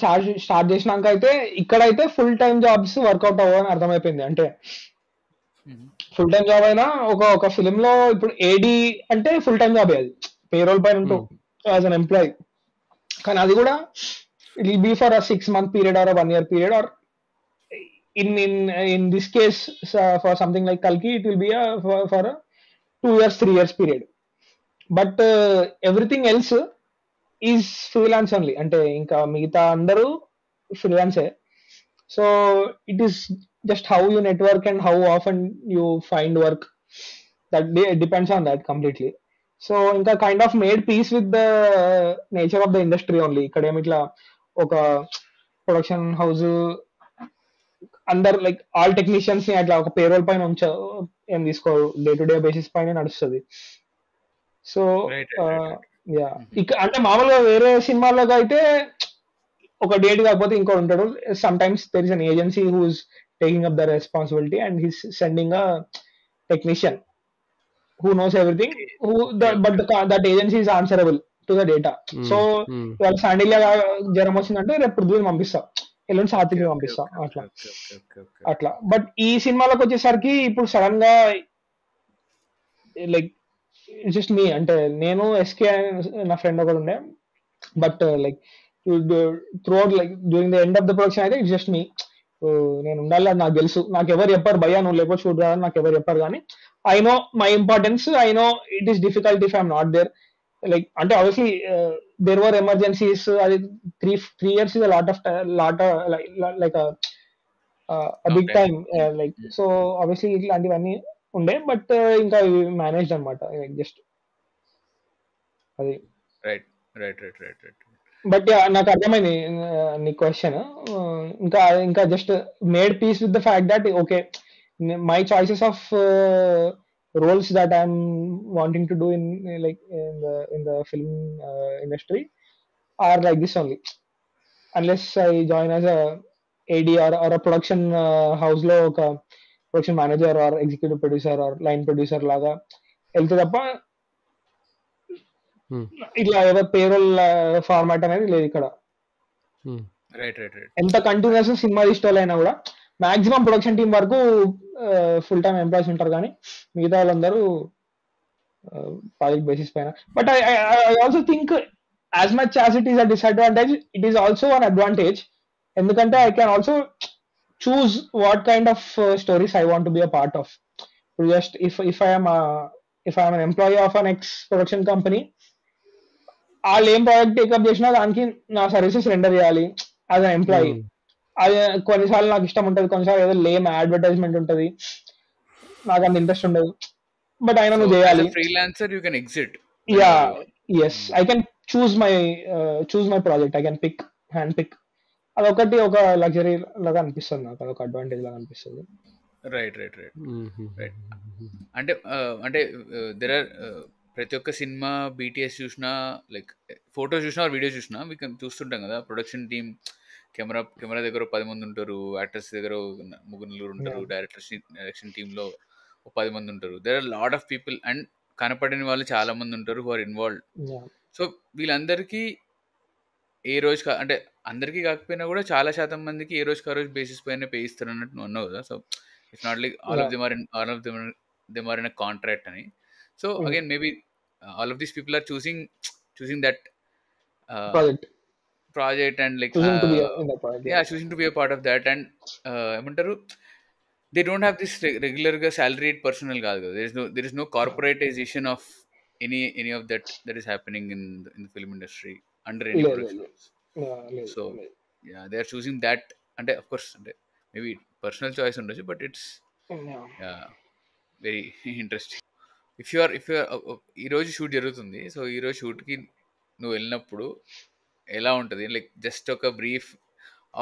స్టార్ట్ చేసినాక అయితే ఇక్కడైతే ఫుల్ టైం జాబ్స్ వర్కౌట్ అవ్వని అర్థమైపోయింది. అంటే ఫుల్ టైం జాబ్ అయినా ఒక ఫిలిం లో ఇప్పుడు ఏడి అంటే ఫుల్ టైం జాబ్, అది పేరోల్ పైన ఉంటావు యాజ్ అన్ ఎంప్లాయీ. కానీ అది కూడా it will be for a 6 month period or a 1 year period, or in this case for something like Kalki it will be for a 2 years 3 years period. But everything else is freelance only. అంటే ఇంకా మిగతా అందరూ ఫ్రీలాన్సే. So it is just how you network and how often you find work, that depends on that completely. So ఇంకా kind of made peace with the nature of the industry only. ఇక్కడ ఏమి ఇట్లా ఒక ప్రొడక్షన్ హౌస్ అందరు like all technicians ని అట్లా ఒక payroll పైన ఏం తీసుకోరు, డే టు డే బేసిస్ పైన నడుస్తుంది. సో యా, అంటే మామూలుగా వేరే సినిమాల్లో అయితే ఒక డేట్ కాకపోతే ఇంకోటి ఉంటాడు. Some times there is an agency who is taking up the responsibility and he's sending a technician who knows everything, but that agency is answerable to the data. So వాళ్ళ శాండిల్ జ్వరం వచ్చిందంటే రేపు పృథ్వీని పంపిస్తా, ఎల్లుండి సాత్విక్ పంపిస్తా, అట్లా. బట్ ఈ సినిమాలకు వచ్చేసరికి ఇప్పుడు సడన్ గా లైక్ జస్ట్ మీ, అంటే నేను ఎస్కే నా ఫ్రెండ్ ఒకడు ఉండే, but like throughout like during the end of the production అయితే ఇట్స్ జస్ట్ మీ. నేను ఉండాలి, నాకు తెలుసు, నాకు ఎవరు చెప్పారు భయ్యా నువ్వు లేకపోతే షూట్ రాదని నాకు ఎవరు చెప్పారు. కానీ I know my importance. I know it is difficult if I'm not there. Like, ante obviously there were emergencies. 3 years is a lot of like a big time. Like so obviously ఇట్లాంటివన్నీ ఉండే, but ఇంకా managed అనమాట. like just అది right. But నాకు అర్థమైంది నీ question. ఇంకా just made peace with the fact that okay my choices of roles that I'm wanting to do in like in the film industry are like this only. Unless I join as a AD or a production house లో ఒక production manager or executive producer or line producer లాగా వెళ్తే తప్ప ఇట్లా ఏదో payroll format అనేది లేదు ఇక్కడ. రైట్ రైట్ రైట్ ఎంత కంటిన్యూస్ సినిమా తీసుకోవాలైనా కూడా మాక్సిమం ప్రొడక్షన్ టీం వరకు ఫుల్ టైమ్ ఎంప్లాయీస్ ఉంటారు, కానీ మిగతా వాళ్ళందరూ ప్రాజెక్ట్ బేసిస్ పైన. But I also think as much as it is a disadvantage, it is also an advantage. ఎందుకంటే I can also choose what kind of stories I want to be a part of. Just if I am an employee of an X production company, వాళ్ళు ఏం project take up చేసినా దానికి నా services render చేయాలి as an employee. అది కొన్నిసార్లు నాకు ఇష్టం ఉంటుంది, కొన్నిసార్లు ఏదో లేమ్ అడ్వర్టైజ్మెంట్ ఉంటుంది, నాకు అంత ఇంట్రెస్ట్ ఉండదు, బట్ అయినా నువ్వు చేయాలి. Freelancer you can exit. Yeah yes, I can choose my project, I can handpick. అదొకటి ఒక లగ్జరీ లాగా అనిపిస్తుంది నాకు, అదొక అడ్వాంటేజ్ లాగా అనిపిస్తుంది. రైట్ రైట్ రైట్ రైట్ అంటే అంటే దెర్ ఆర్ ప్రతి ఒక్క సినిమా బీటీఎస్ చూసినా, లైక్ ఫోటోస్ చూసినా వీడియోస్ చూసినా మీకు చూస్తుంటాం కదా, ప్రొడక్షన్ టీమ్ కెమెరా దగ్గర 10 మంది ఉంటారు, యాక్టర్స్ దగ్గర 3 ఉంటారు, డైరెక్షన్ టీంలో 10 మంది ఉంటారు. There are lot of people and కనపడని వాళ్ళు చాలా మంది ఉంటారు హు ఆర్ ఇన్వాల్వ్డ్. సో వీళ్ళందరికీ ఏ రోజు అంటే అందరికీ కాకపోయినా కూడా చాలా శాతం మందికి ఏ రోజుకి ఆ రోజు బేసిస్ పైన పే ఇస్తారు అన్నట్టు నువ్వు అన్నావు కదా. So it's not like all of them are in a contract అని. So again maybe all of these people are choosing that project and like choosing to be a part of that. అండ్ ఏమంటారు, they don't have this రెగ్యులర్గా salaried personnel కాదు కదా. there is no corporatization of any of that is happening in the film industry under any production. So yeah, they are choosing that. And of course maybe personal choice ఉండొచ్చు, but it's very interesting. if you are ఈ రోజు shoot జరుగుతుంది, so ఈ రోజు షూట్కి నువ్వు వెళ్ళినప్పుడు ఎలా ఉంటుంది, లైక్ జస్ట్ ఒక brief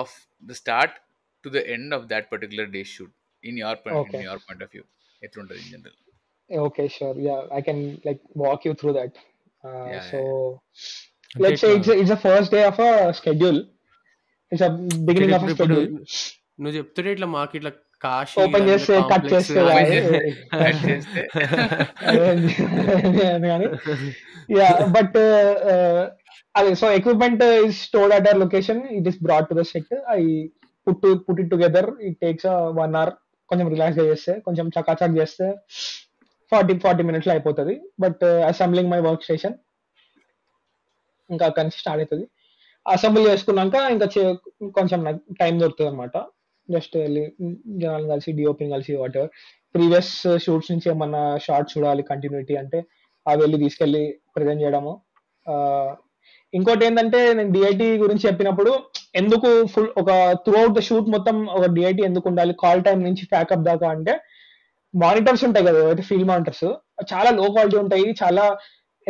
of the start to the end of that particular day shoot in your point of view ఎట్లుంటుంది in general? Okay, sure. Yeah, I can like walk you through that. Yeah, So let's say it's the first day of a schedule. It's a beginning of a schedule. నువ్వు చెప్తుంటే ఇట్లా మాకు ఇట్లా Kashi open చేస్తే cut చేస్తే yeah but అదే. So equipment is stored at our location, it is brought to the set. I put it together. It takes 1 hour. కొంచెం relax గా చేస్తే, కొంచెం చకాచక్ చేస్తే 40 minutes లో అయిపోతుంది. But assembling my work station ఇంకా అక్కడి నుంచి స్టార్ట్ అవుతుంది. అసెంబ్లీ చేసుకున్నాక ఇంకా కొంచెం నాకు టైం దొరుకుతుంది అనమాట. జస్ట్ వెళ్ళి జనాలను కలిసి, డిఓపిని కలిసి, వాట్ ఎవర్ ప్రీవియస్ షూట్స్ నుంచి ఏమన్నా షార్ట్స్ చూడాలి కంటిన్యూటీ అంటే అవి వెళ్ళి తీసుకెళ్ళి ప్రజెంట్ చేయడము. ఇంకోటి ఏంటంటే, నేను డిఐటి గురించి చెప్పినప్పుడు ఎందుకు ఫుల్ ఒక త్రూ అవుట్ ద షూట్ మొత్తం ఒక డిఐటి ఎందుకు ఉండాలి కాల్ టైం నుంచి ప్యాకప్ దాకా అంటే, మానిటర్స్ ఉంటాయి కదా అయితే ఫీల్డ్ మానిటర్స్ చాలా లో క్వాలిటీ ఉంటాయి. చాలా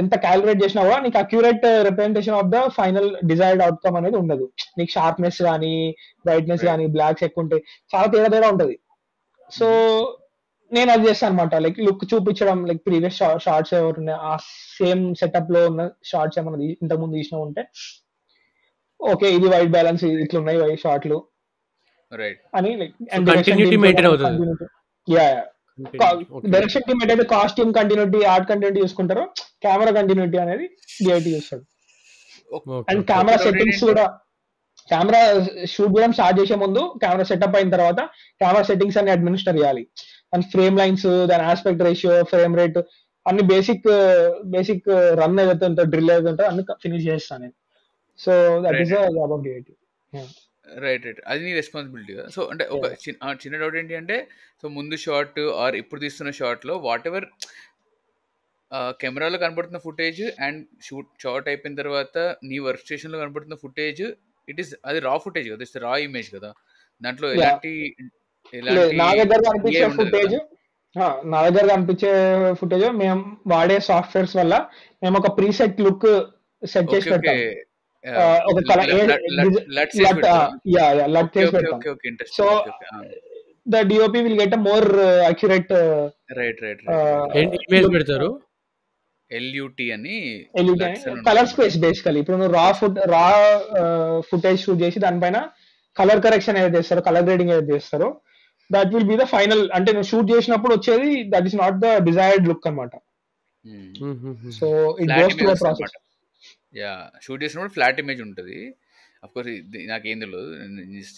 ఎంత క్యాలిక్యులేట్ చేసినా కూడా నీకు accurate representation of the final desired outcome అనేది ఉండదు. నీకు షార్ప్నెస్ కానీ, బ్రైట్నెస్ కానీ, బ్లాక్స్ ఎక్కువ ఉంటాయి, చాలా తేడా ఉంటది. సో నేను అది చేస్తాను అనమాట, లైక్ లుక్ చూపించడం. లైక్ ప్రీవియస్ షార్ట్స్ ఎవరున్నాయి, ఆ సేమ్ సెటప్ లో ఉన్న షార్ట్స్ ఏమన్నా ఇంతకు ముందు తీసినా ఉంటే, ఓకే ఇది వైట్ బ్యాలెన్స్ ఇట్లున్నాయి షార్ట్లు అని. లైక్ డైరెక్షన్ టీమ్ ఏంటంటే కాస్ట్యూమ్ కంటిన్యూటీ, ఆర్ట్ కంటిన్యూటీ చూసుకుంటారు, కెమెరా కంటిన్యూటీ అనేది డిఐటి చూస్తాడు. అండ్ కెమెరా సెట్టింగ్స్ కూడా, కెమెరా షూట్ చేయడం స్టార్ట్ చేసే ముందు కెమెరా సెటప్ అయిన తర్వాత కెమెరా సెట్టింగ్స్ అన్ని అడ్మినిస్టర్ చేయాలి. అండ్ ఫ్రేమ్ లైన్స్, దాని ఆస్పెక్ట్ రేషియో, ఫ్రేమ్ రేట్ అన్ని బేసిక్ రన్ ఏదైతే ఉంటుందో, డ్రిల్ ఏదైతే ఉంటుందో అన్ని ఫినిష్ చేస్తాను నేను. So that is the job of DIT. Right అది నీ రెస్పాన్సిబిలిటీ కదా. సో అంటే ఒక చిన్న డౌట్ ఏంటి అంటే, సో ముందు షార్ట్ ఆర్ ఇప్పుడు తీస్తున్న షార్ట్లో వాట్ ఎవర్ కెమెరాలో కనబడుతున్న ఫుటేజ్ అండ్ షార్ట్ అయిపోయిన తర్వాత నీ వర్క్ స్టేషన్లో కనబడుతున్న ఫుటేజ్, అది రా ఫుటేజ్ కదా, ఇట్స్ రా ఇమేజ్ కదా. దాంట్లో నా దగ్గర కనిపించే ఫుటేజ్ మేము వాడే సాఫ్ట్వేర్స్ వల్ల మేము ఒక ప్రీసెట్ లుక్ సెట్ చేసి పెడతాం. ఒక so the DOP will get a more accurate right right right right ఏంటి ఇమేజ్ look. పెడతారు? LUT అని LED లట్స్ అని ఉంటాయి కలర్ అన్నమాట. Space basically. ఇప్పుడు నువ్వు రా ఫుటేజ్ షూట్ చేసి దానిపైన కలర్ కరెక్షన్ ఏదైతే చేస్తారో, కలర్ గ్రేడింగ్ ఏదైతే చేస్తారో, that will be the final. అంటే నువ్వు షూట్ చేసినప్పుడు వచ్చేది that is not the desired look అనమాట. So it flat goes to image a వస్తుంది ప్రాసెస్. అనమాట. యా, షూట్ చేసినప్పుడు ఫ్లాట్ ఇమేజ్ ఉంటుంది. అఫ్ కోర్స్ నాకేం తెలియదు,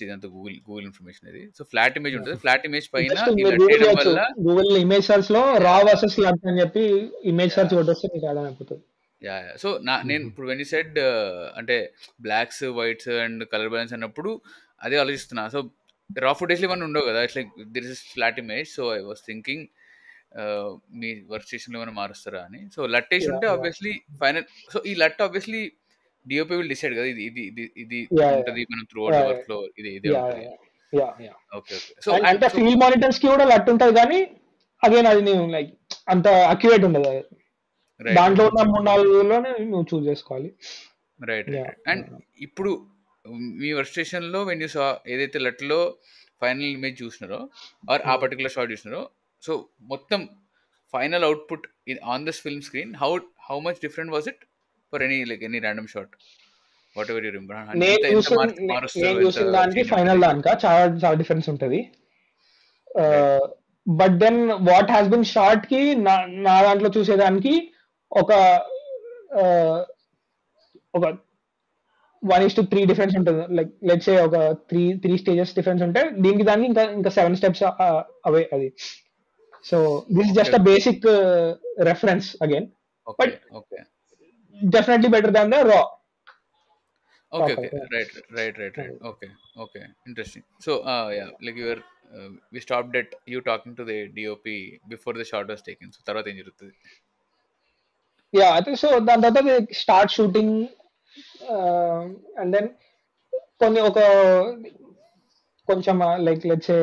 ఇదంతా గూగుల్ ఇన్ఫర్మేషన్ ఇది. సో ఫ్లాట్ ఇమేజ్ ఉంటుంది, ఫ్లాట్ ఇమేజ్ పైన జస్ట్ ఇలా గూగుల్ చేయడం చేయొచ్చు, వల్ల గూగుల్ ఇమేజ్ సర్చ్ లో రా వర్సెస్ లట్ అని చెప్పి ఇమేజ్ సర్చ్ కొట్టేస్తే మీకు అర్థమైపోతుంది. యా. సో నేను ఇప్పుడు వెన్ యూ సెడ్ అంటే blocks whites and colour balance అన్నప్పుడు అదే ఆలోచిస్తున్నా. సో రా ఫుటేజ్ ఇవన్నీ ఉండవు కదా, it's like this is flat image. So I was thinking me workstation లో ఏమైనా మారుస్తారా అని. సో లట్టేసి ఉంటే ఆబ్వియస్లీ ఫైనల్. సో ఈ లట్ ఆబ్వియస్లీ డిఓపి విల్ డిసైడ్ కదా, ఇది ఇది ఇది ఇది ఉంటుంది మనం త్రూ అవుట్ వర్క్ లో ఇది ఇదే ఉంటుంది. Okay okay. సో అంటే ఫీల్డ్ మానిటర్స్ కి కూడా లట్ ఉంటుంది, కానీ అగైన్ అది నువ్వు లైక్ అంత అక్యురేట్ ఉండదు. దాంట్లో ఉన్న 3-4లోనే నువ్వు చూస్ చేసుకోవాలి. Right right. అండ్ ఇప్పుడు మీ వర్క్ స్టేషన్ లో వెన్ యూ సా ఏదైతే లట్ లో ఫైనల్ ఇమేజ్ చూసినారో ఆర్ ఆ పర్టికులర్ షాట్ చూసినారో, సో మొత్తం final output on this film screen how much different was it for any like any random shot whatever you remember? నేను చూసిన దానికి ఫైనల్ దానికా చాలా చాలా డిఫరెన్స్ ఉంటుంది. But then what has been shot కి నా దాంట్లో చూసేదానికి ఒక 1:3 డిఫరెన్స్ ఉంటుంది. లైక్ లెట్స్ సే ఒక 3 స్టేజెస్ డిఫరెన్స్ ఉంటే దీనికి దానికి ఇంకా 7 స్టెప్స్ అవే అది. So this just a basic reference again, but definitely better than the raw. Okay, right. Okay. Interesting. So, like we stopped at you talking to the DOP before the shot was taken. So, tarvata em jarugutundi? Yeah, I think so. Then they start shooting, and then koncham like let's say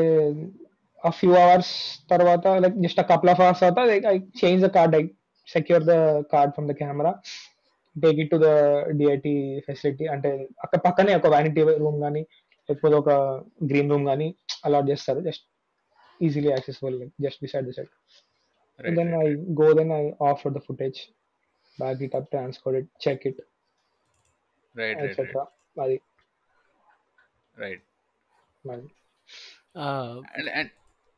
a few hours tarvata, like just a couple of hours tarvata, I change the card, I secure the card from the camera, take it to the DIT facility. అంటే అక్కడ పక్కనే ఒక vanity room కానీ లేకపోతే ఒక green room కానీ allot చేస్తారు, just easily accessible, just beside the set. Then I go, then I offer the footage, back it up, transcode it, check it, etcetera. అది right.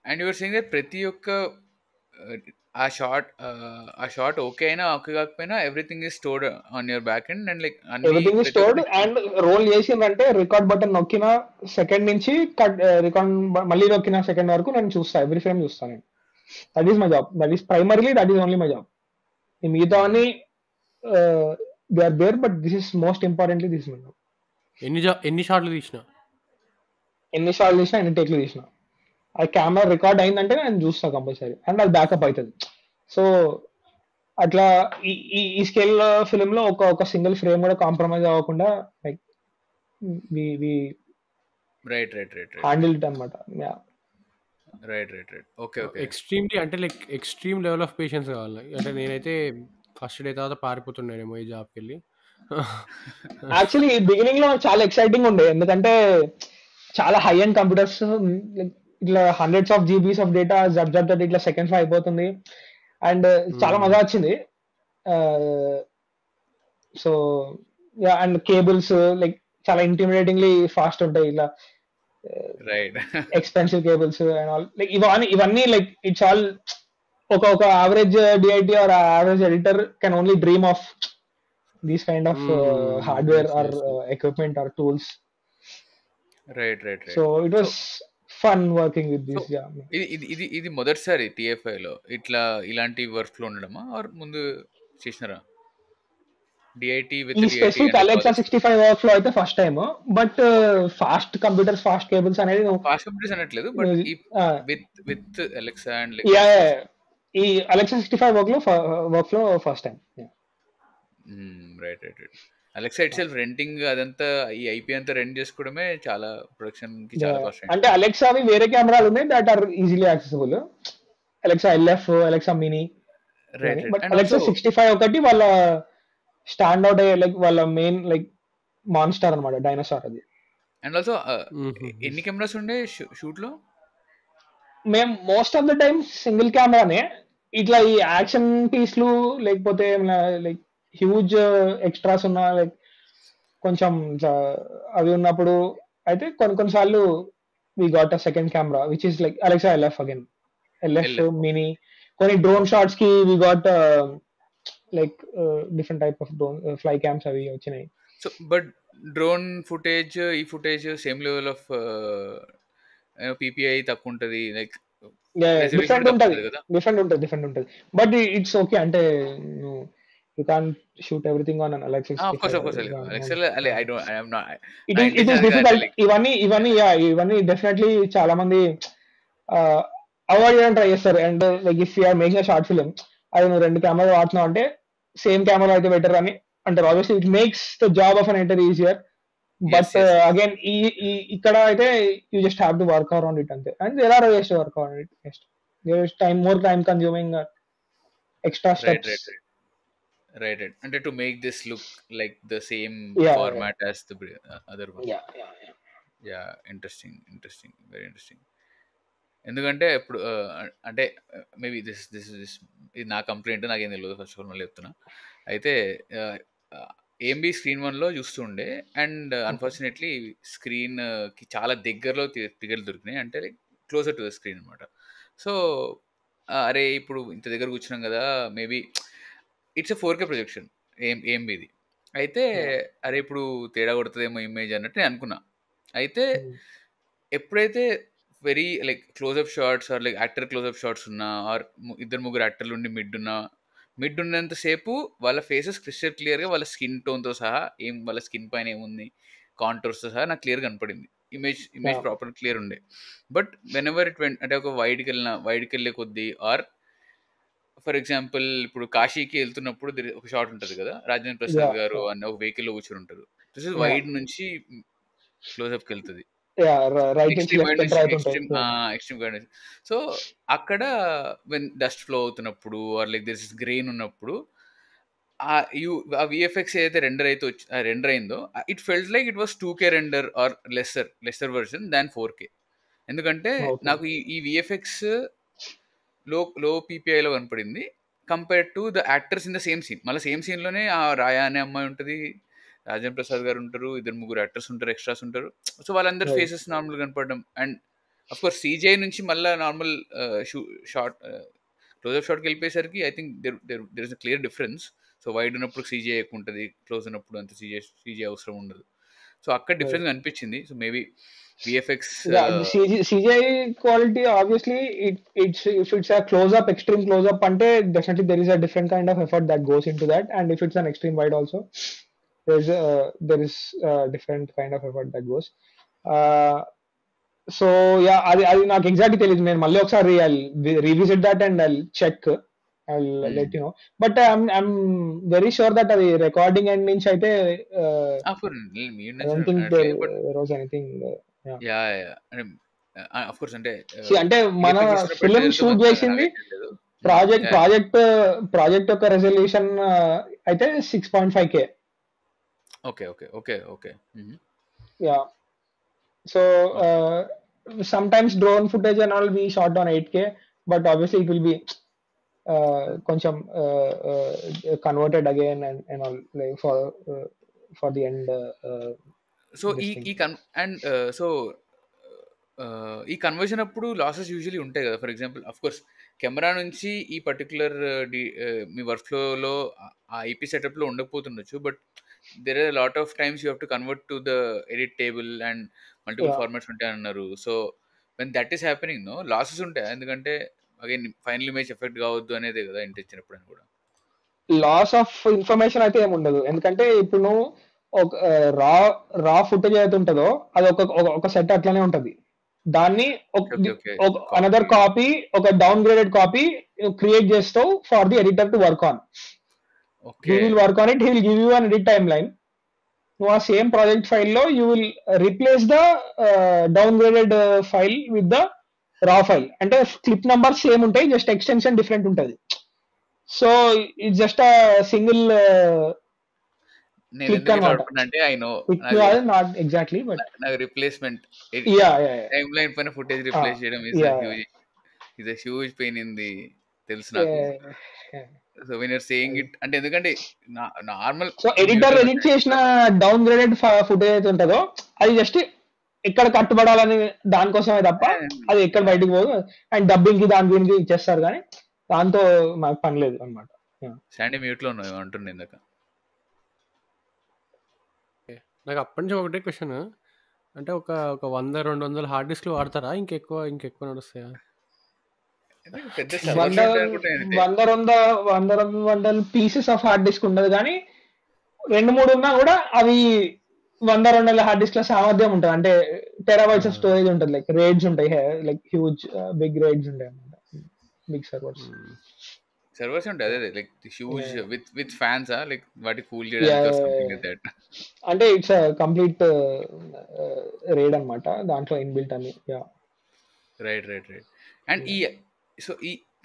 And your saying that ప్రతి ఒక్క ఆ shot okay అయినా okay కాకపోయినా everything is stored on your back end, and like everything is stored. And roll చేసిందంటే record button నొక్కిన second నుంచి record మళ్ళీ నొక్కిన సెకండ్ వరకు నేను చూస్తా, ఎవ్రీ ఫ్రేమ్ చూస్తాను నేను. That is my job, that is primarily, that is only my job. మిగతా అని they are there, but this is most importantly this my job. ఎన్ని షాట్లు తీసినా, ఎన్ని టేక్లు తీసినా ఆ కెమెరా రికార్డ్ అయిందంటే నేను చూస్తా కంపల్సరీ, అండ్ అది బ్యాకప్ అవుతుంది. సో అట్లా ఈ స్కేల్ ఫిలిం లో ఒక సింగిల్ ఫ్రేమ్ కూడా కాంప్రమైజ్ అవ్వకుండా లైక్ హ్యాండిల్ ఇట్ అనమాట. రైట్. ఓకే. ఎక్స్ట్రీమ్లీ అంటే like extreme level of patience కావాలి. అంటే నేనైతే ఫస్ట్ డే తర్వాత పారిపోతున్నానేమో ఈ జాబ్కి వెళ్ళి. యాక్చువల్లీ బిగినింగ్ లో చాలా ఎక్సైటింగ్ ఉండే, ఎందుకంటే చాలా హై అండ్ కంప్యూటర్స్, ఇట్లా hundreds of GBs of data జబ్ ఇట్లా సెకండ్స్ లో అయిపోతుంది, అండ్ చాలా మజా వచ్చింది. సో అండ్ కేబుల్స్ లైక్ చాలా ఇంటిమిడేటింగ్లీ ఫాస్ట్ ఉంటాయి, ఇలా expensive cables and all. Like ఇవన్నీ లైక్ ఇట్స్ ఆల్ ఒక average DIT or average editor can only dream of these kind of hardware or equipment or tools. Right. So it was fun working with this. ఇది మొదటిసారి TFI లో ఇలాంటి work flow ఉండడమా, are ముందు చేసినారా? DIT with specific Alexa 65 workflow అయితే first time, but fast computers, fast cables అనేది fast computers అనట్లేదు, but with Alexa and ఈ Alexa 65 workflow first time. Right. Alexa itself renting అదంతా ఈ IP అంతా rent చేసుకోవడమే చాలా ప్రొడక్షన్ కి చాలా కాస్ట్. అంటే Alexa అవి వేరే కెమెరాలు ఉన్నాయి that are easily accessible, Alexa LF, Alexa Mini, but Alexa 65 ఒకటి వాళ్ళ స్టాండ్ అవుట్ అయ్యే లైక్ వాళ్ళ మెయిన్ లైక్ మాన్స్టర్ అన్నమాట, డైనోసార్ అది. అండ్ ఆల్సో ఎన్ని కెమెరాస్ ఉండే షూట్ లో? మేము most of the time single కెమెరానే. ఇట్లా ఈ యాక్షన్ పీస్లు లేకపోతే లైక్ హ్యూజ్ ఎక్స్ట్రాస్ ఉన్న లైక్ కొంచెం ఇట్లా అవి ఉన్నప్పుడు అయితే కొన్నిసార్లు we got a second camera which is like Alexa LF again, LF LF. Mini. కొన్ని డ్రోన్ షాట్స్ కి we got like different type of drone fly cams అవి వచ్చినాయి. సో బట్ డ్రోన్ ఫుటేజ్ ఈ footage same level of PPI తక్కువ ఉంటుంది, like resolution different తక్కువ ఉంటుంది, ఉంటుంది కదా. డిఫరెంట్ ఉంటుంది. బట్ ఇట్స్ ఓకే అంటే you can shoot everything on Alexa of course 65 excel I don't I am not it నా ఈస్ ఇంటెన్షన్ అది కాదు అంటే డిఫికల్ట్. లైక్ ఇవన్నీ చాలా మంది అవాయిడ్ చేయడం ట్రై చేస్తారు. And like if you're making short film, అది నువ్వు 2 కెమెరాలు వాడుతున్నావు అంటే సేమ్ కెమెరా అయితే బెటర్ అని అంటారు. Obviously it makes the job of an editor easier. Yes but yes again ఇక్కడ అయితే you just have to work around it అంతే. And there are ways to work around it. Next there is more time consuming extra right steps. Right అంటే to make this look like the same Yeah, format as the other one. yeah. Yeah interesting very interesting. ఎందుకంటే ఇప్పుడు అంటే maybe this ఇది నా complaint, నాకేం తెలియదు first of all మళ్ళీ చెప్తున్నా. అయితే ఏఎంబి స్క్రీన్ 1లో చూస్తుండే అండ్ అన్ఫార్చునేట్లీ స్క్రీన్కి చాలా దగ్గరలో పిగలు దొరికినాయి, అంటే like closer to the screen అనమాట. సో అరే ఇప్పుడు ఇంత దగ్గర కూర్చున్నాం కదా, maybe it's a 4K projection ఏఎంబిది. అయితే అరే ఇప్పుడు తేడా కొడుతుందేమో ఇమేజ్ అన్నట్టు నేను అనుకున్నా. అయితే ఎప్పుడైతే very like close up shots or like actor close up shots ఉన్నా ఆర్ 2-3 యాక్టర్లు ఉండి మిడ్ ఉన్నంతసేపు వాళ్ళ ఫేసెస్ క్రిస్టల్ క్లియర్గా వాళ్ళ స్కిన్ టోన్తో సహా వాళ్ళ స్కిన్ పైన ఏముంది కాంటోర్స్తో సహా నాకు క్లియర్గా కనపడింది. ఇమేజ్ ప్రాపర్ క్లియర్ ఉండే. But when ever it went అంటే ఒక వైడ్కి వెళ్ళే కొద్దీ ఆర్ ఫర్ ఎగ్జాంపుల్ ఇప్పుడు కాశీకి వెళ్తున్నప్పుడు ఒక షాట్ ఉంటుంది కదా, రాజేంద్ర ప్రసాద్ గారు అన్న ఒక వెహికల్లో కూర్చొని ఉంటారు. దిస్ ఇస్ వైడ్ నుంచి క్లోజ్అప్కి వెళ్తుంది, ఎక్స్ట్రీమ్ గార్డెన్. సో అక్కడ వెన్ డస్ట్ ఫ్లో అవుతున్నప్పుడు or like this is grain ఉన్నప్పుడు ఆ విఎఫ్ఎక్స్ ఏదైతే రెండర్ అయిందో it felt like it was 2K render or lesser version than 4K. ఎందుకంటే నాకు ఈ విఎఫ్ఎక్స్ లో పీపీఐలో కనపడింది compare to the actors in the same scene. మళ్ళీ సేమ్ సీన్లోనే ఆ రాయా అనే అమ్మాయి ఉంటుంది, రాజేంద్ర ప్రసాద్ గారు ఉంటారు, 2-3 యాక్టర్స్ ఉంటారు, ఎక్స్ట్రాస్ ఉంటారు. సో వాళ్ళందరూ ఫేసెస్ నార్మల్ కనపడడం. అండ్ అఫ్ కోర్స్ సీజే నుంచి మళ్ళీ నార్మల్ షార్ట్ క్లోజ్అప్ షాట్కి వెళ్ళిపోయేసరికి I think there is a clear difference. So wide ఉన్నప్పుడు సీజే ఎక్కువ ఉంటుంది, క్లోజ్ ఉన్నప్పుడు అంత సీజే అవసరం ఉండదు. సో అక్కడ డిఫరెన్స్ అనిపించింది. So maybe VFX CGI quality obviously if it's a close-up, extreme close-up ante definitely there is a different kind of effort that goes into that, and if it's an extreme wide also there is a different kind of effort that goes. So yeah, అది నాకు exactly తెలియదు. నేను మళ్ళీ ఒకసారి revisit that and I check, I'll let you know. But I'm very sure that అది recording end నుంచి అయితే I don't think there was anything. Of course అంటే మన ఫిలిం షూట్ చేసింది ప్రాజెక్ట్ యొక్క రెజల్యూషన్ అయితే 6.5K. Okay. Yeah, so sometimes drone footage and all we shot on 8K, but obviously it will be కొంచెం converted again and all like for the end. So ఈ conversion అప్పుడు losses usually ఉంటాయి కదా. For example of course camera నుంచి ఈ particular మీ work ఫ్లోలో ఆ ఐపీ సెటప్లో ఉండకపోతుండొచ్చు, but there are lot of times you have to convert to the edit table and multiple formats ఉంటాయి అన్నారు. So when that is happening no losses ఉంటాయి, ఎందుకంటే అగైన్ ఫైనల్ ఇమేజ్ ఎఫెక్ట్ కావద్దు అనేదే కదా ఇంటెన్షన్ ఎప్పుడైనా కూడా. లాస్ ఆఫ్ ఇన్ఫర్మేషన్ అయితే ఏముండదు, ఎందుకంటే ఇప్పుడు నువ్వు ఒక రా ఫుటేజ్ ఏదైతే ఉంటుందో అది ఒక సెట్ అట్లానే ఉంటది. దాన్ని అనదర్ కాపీ, ఒక డౌన్ గ్రేడెడ్ కాపీ క్రియేట్ చేస్తావు for the editor to work on. He will work on it, he will give you an edit time line. నువ్వు ఆ సేమ్ ప్రాజెక్ట్ ఫైల్లో you will replace the down graded file with the raw file. అంటే clip number same ఉంటాయి, just extension different ఉంటుంది. So it's just a single click అన్నమాట. అంటే I know not exactly, but నాకు replacement yeah timeline పైన footage replace చేయడం is huge. Is a huge pain in the తెలుసు నాకు. So when you're saying it అంటే ఎందుకంటే నార్మల్ సో ఎడిటర్ ఎడిట్ చేసిన డౌన్ గ్రేడెడ్ ఫుటేజ్ అయితే ఉంటుందో అది జస్ట్ ఎక్కడ కట్టుబడాలని దానికోసమే తప్ప అది ఎక్కడ బయటకు పోదు. అండ్ డబ్బింగ్ కి దీనికి ఇచ్చేస్తారు కానీ దాంతో మాకు పని లేదు అనమాట. శాండీ మ్యూట్ లో ఉన్నావు అంటుండే ఇందాక. నాకు అప్పటి నుంచి ఒకటే క్వశ్చన్, అంటే ఒక 100-200 హార్డ్ డిస్క్లు వాడతారా? ఇంకెక్కువ నడుస్తాయా? 100 పీసెస్ ఆఫ్ హార్డ్ డిస్క్ ఉండదు కానీ 2-3 ఉన్నా కూడా అవి 100-200 హార్డ్ డిస్క్ సామర్థ్యం ఉంటుంది. అంటే టెరాబైట్స్ ఆఫ్ స్టోరేజ్ ఉంటుంది. లైక్ రేడ్స్ ఉంటాయి, లైక్ హ్యూజ్ బిగ్ రేడ్స్ ఉంటాయి అన్నమాట. బిగ్ సర్వర్స్ ఉంటాయి అదే like huge with fans like వాటి కూల్ చేయడానికి సంథింగ్ లైక్ దట్. అంటే ఇట్స్ కంప్లీట్ రేడ్ అన్నమాట, దాంట్లో ఇన్బిల్ట్ అని. Right. And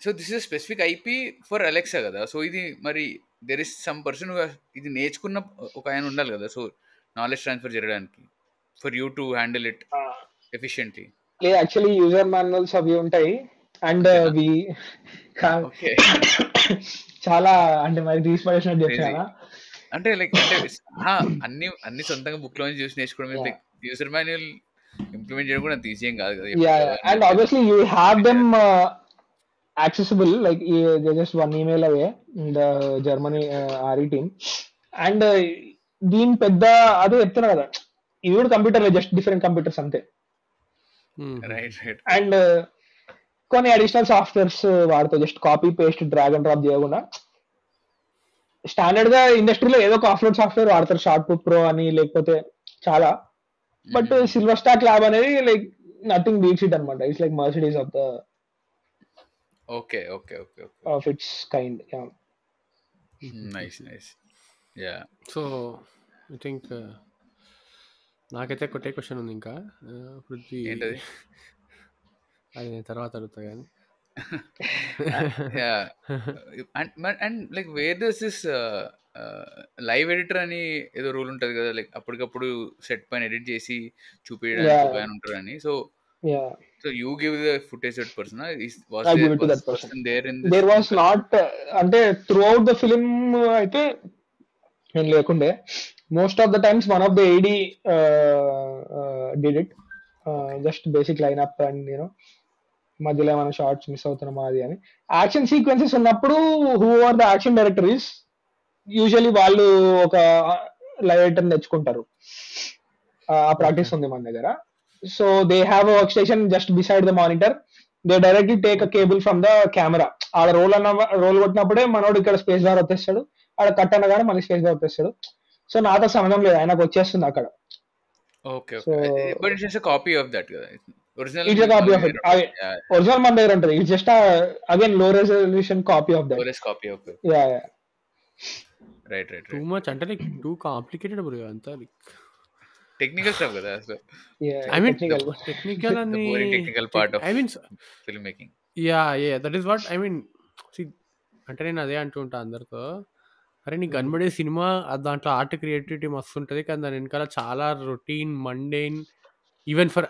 so this is specific IP for Alexa కదా. సో ఇది మరి దెర్ ఇస్ సమ్ పర్సన్ ఇది నేర్చుకున్న ఒక ఆయన ఉండాలి కదా, సో నాలెడ్జ్ ట్రాన్స్ఫర్ జరగడానికి for you to handle it efficiently. లేదు, యాక్చువల్లీ యూజర్ మాన్యువల్స్ అవి ఉంటాయి. అండ్ వి చాలా అంటే మరి తీసిపడేసినట్టు చెప్పానా అంటే లైక్ అన్ని సొంతంగా బుక్ లో చూసి నేర్చుకోవడం. లైక్ యూజర్ మాన్యువల్ ఇంప్లిమెంట్ చేయడం కూడా అంత ఈజీ ఏం కాదు కదా. And obviously you have them accessible, like they're just one email away in the Germany RE team. And దీని పెద్ద అదే చెప్తున్నా కదా, ఇవి కూడా కంప్యూటర్ జస్ట్ డిఫరెంట్ కంప్యూటర్స్ అంతే. అండ్ కొన్ని అడిషనల్ సాఫ్ట్వేర్స్ వాడుతావు, just copy paste drag and drop చేయకుండా. స్టాండర్డ్ గా ఇండస్ట్రీలో ఏదో ఒక ఆఫ్లోడ్ సాఫ్ట్వేర్ వాడతారు, షార్ట్ పుట్ ప్రో అని లేకపోతే చాలా. బట్ సిల్వర్ స్టాక్ ల్యాబ్ అనేది లైక్ నథింగ్ బీట్స్ ఇట్ అనమాట. It's like Mercedes of the Okay. of its kind. Nice. Yeah. So I think నాకైతే ఒకటే క్వశ్చన్ ఉంది ఇంకా పృథ్వీ, అది నేను తర్వాత అడుగుతా కానీ. And like where this is live editor అని ఏదో రూల్ ఉంటుంది కదా, లైక్ అప్పటికప్పుడు సెట్ పైన ఎడిట్ చేసి చూపించడానికి ఉంటారు అని. So you give the footage to that person? Was I there give it to that person there in this? There was not అంటే throughout the film అయితే నేను లేకుండే. Most of the times one of the AD did it, just basic lineup and మధ్యలో ఏమైనా shorts miss అవుతున్నామా అది అని. Action sequences ఉన్నప్పుడు who are the action director is usually వాళ్ళు ఒక లైవ్ ఎడిటర్ తెచ్చుకుంటారు. ఆ ప్రాక్టీస్ ఉంది మన దగ్గర. So they have a workstation just beside the monitor. They directly take a cable from the camera. ఆడ రోల్ కొట్టినప్పుడే మనోడు ఇక్కడ స్పేస్ బార్ వచ్చేస్తాడు, ఆడ కట్ అనగానే మళ్ళీ స్పేస్ బార్ వచ్చేస్తాడు. సో నాతో సంబంధం లేదు, ఆయనకు వచ్చేస్తుంది అక్కడ. Okay. But it's just a copy of that. Original. It's a copy of it. Original మన దగ్గర ఉంటుంది. It's just again low resolution copy of that. Low res copy. Okay. Yeah. Right. Too much అంటే like too complicated bro అంతా like technical stuff కదా. So I mean technical and the boring technical part of filmmaking. Yeah, that is what I mean. See, అంటే నేను అదే అంటుంటా అందరితో, అరే నీకు కనబడే సినిమా దాంట్లో ఆర్ట్ క్రియేటివిటీ మస్తు ఉంటుంది, కానీ దాని వెనకాల చాలా routine mundane, even for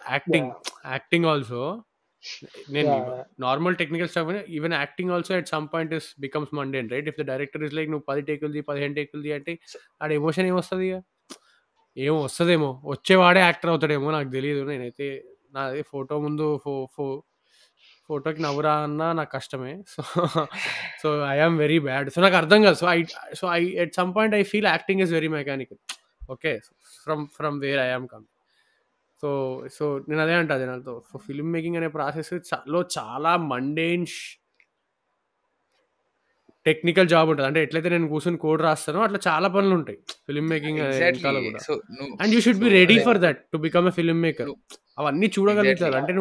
acting also. నేను normal technical stuff, even acting also at some point is becomes mundane, right? If the director is like నువ్వు 10 టేకులది 15 టేకులది అంటే ఆడ ఎమోషన్ ఏమొస్తుంది? ఏమో వస్తుందేమో, వచ్చేవాడే యాక్టర్ అవుతాడేమో, నాకు తెలియదు. నేనైతే నాది ఫోటో ముందు ఫోటోకి నవ్వురా అన్నా నాకు కష్టమే. So I am very bad. So నాకు అర్థం కాదు. So I at some point I feel acting is very mechanical. Okay, from where I am come. So నేను అదే అంటాను నాతో, ఫిల్మ్ మేకింగ్ అనే ప్రాసెస్ లో చాలా మండైన్ టెక్నికల్ జాబ్ ఉంటుంది. అంటే ఎట్లయితే నేను కూర్చొని కోడ్ రాస్తానో అట్లా చాలా పనులు ఉంటాయి ఫిల్మ్ మేకింగ్ వెనకాల కూడా. And you should be ready for that to become a film maker. అవన్నీ చూడగలుగుతారు. అంటే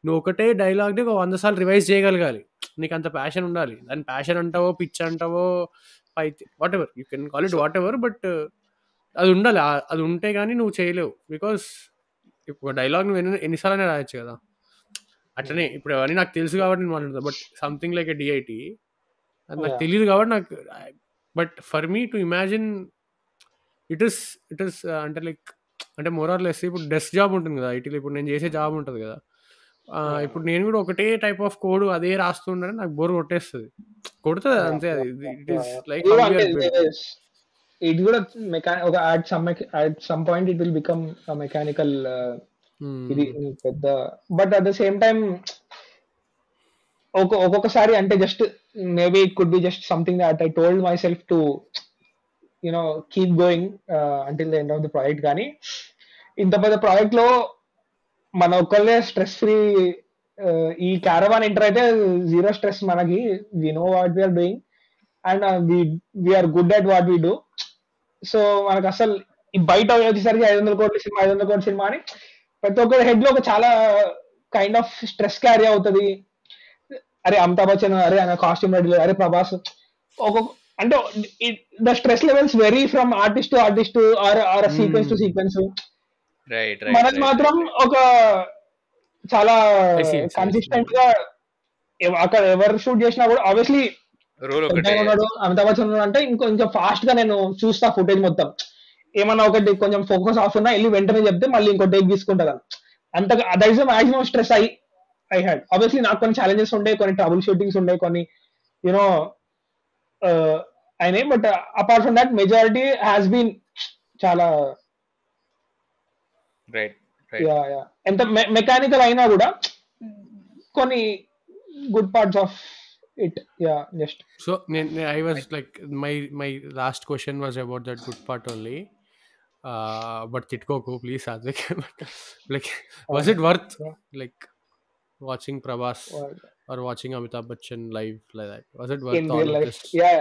నువ్వు ఒకటే డైలాగ్ని 100 సార్లు రివైజ్ చేయగలగాలి. నీకు అంత ప్యాషన్ ఉండాలి. దాని ప్యాషన్ అంటావో పిచ్ అంటావో whatever you can call it whatever, but అది ఉండాలి. అది ఉంటే కానీ నువ్వు చేయలేవు. బికాస్ ఒక డైలాగ్ నువ్వు ఎన్నిసార్లు రాయొచ్చు కదా. అట్లనే ఇప్పుడు అవన్నీ నాకు తెలుసు కాబట్టి నేను మాట్లాడతాను. But something like a DIT అది నాకు తెలియదు కాబట్టి నాకు, but for me to imagine it is అంటే లైక్ అంటే మోర్ ఆర్ లెస్ ఇప్పుడు డెస్క్ జాబ్ ఉంటుంది కదా ఐటీలో. ఇప్పుడు నేను చేసే జాబ్ ఉంటుంది కదా, ఇప్పుడు నేను కూడా ఒకటే టైప్ ఆఫ్ కోడ్ అదే రాస్తుండే నాకు బోర్ కొట్టేస్తుంది. కొడుతుంది అంతే, అది ఇట్ ఈస్ లైక్ ఇది హౌ కూడా వి అంటే ఆర్ బిల్ట్. ఇది కూడా ఒక at some point it will become a mechanical ఇది పెద్ద. But at the same time ఒక్కొక్కసారి అంటే just maybe it could be just something that I told myself to keep going until the end of the project. కానీ ఇంత పెద్ద project లో మన ఒక్కళ్ళే స్ట్రెస్ ఫ్రీ. ఈ క్యారవాన్ ఎంటర్ అయితే జీరో స్ట్రెస్ మనకి. We know what we're doing and we're good at what we do. So మనకు అసలు ఈ బయట వచ్చేసరికి 500 కోట్ల సినిమా 500 కోట్ల సినిమా అని ప్రతి ఒక్కరి హెడ్ లో ఒక చాలా కైండ్ ఆఫ్ స్ట్రెస్ క్యారీ అవుతుంది. అరే అమితాబ్ బచ్చన్, అరే ఆయన కాస్ట్యూమ్ రెడీ, అరే ప్రభాస్. అంటే the stress levels vary from artist to artist or sequence to sequence. మనది మాత్రం ఒక చాలా కన్సిస్టెంట్ గా అక్కడ ఎవరు షూట్ చేసినా కూడా ఆబ్వియస్లీ ఉన్నాడు అమితాబ్ బచ్చన్ ఉన్నాడు అంటే ఇంకొంచెం ఫాస్ట్ గా నేను చూస్తా ఫుటేజ్ మొత్తం. ఏమన్నా ఒకటి కొంచెం ఫోకస్ ఆఫ్ ఉన్నా వెళ్ళి వెంటనే చెప్తే మళ్ళీ ఇంకో టేక్ తీసుకుంటా. అంత that is the maximum stress I had. Obviously నాకు కొన్ని ఛాలెంజెస్ ఉంటాయి, కొన్ని ట్రబుల్ షూటింగ్స్ ఉంటాయి, కొన్ని యూనో అయినాయి. But apart from that majority has been చాలా ఎంత మెకానికల్ అయినా కూడా కొన్ని good parts of it. Just so I was like my last question was about that good part only, but Titkoku please Satvik like was it worth like watching Prabhas or watching Amitabh Bachchan live like that? Was it worth in all real life? this? Yeah,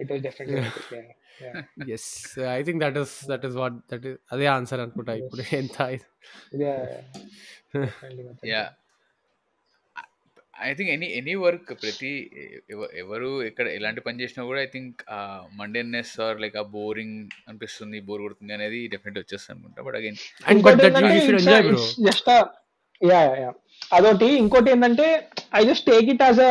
it was definitely worth it. Yeah. Yes, I think that is what that is ade answer anukunta ippudu enta. Yeah, I think any work ప్రతి ఎవరు ఎక్కడ ఎలాంటి పని చేసినా కూడా I think మండేనెస్ are like ఆ boring అనిపిస్తుంది, bore కొడుతుంది అనేది డెఫినెట్ వచ్చేస్తుంది అనుకుంటా. బట్ అగైన్ జస్ట్ అదొకటి. ఇంకోటి ఏంటంటే I just take it as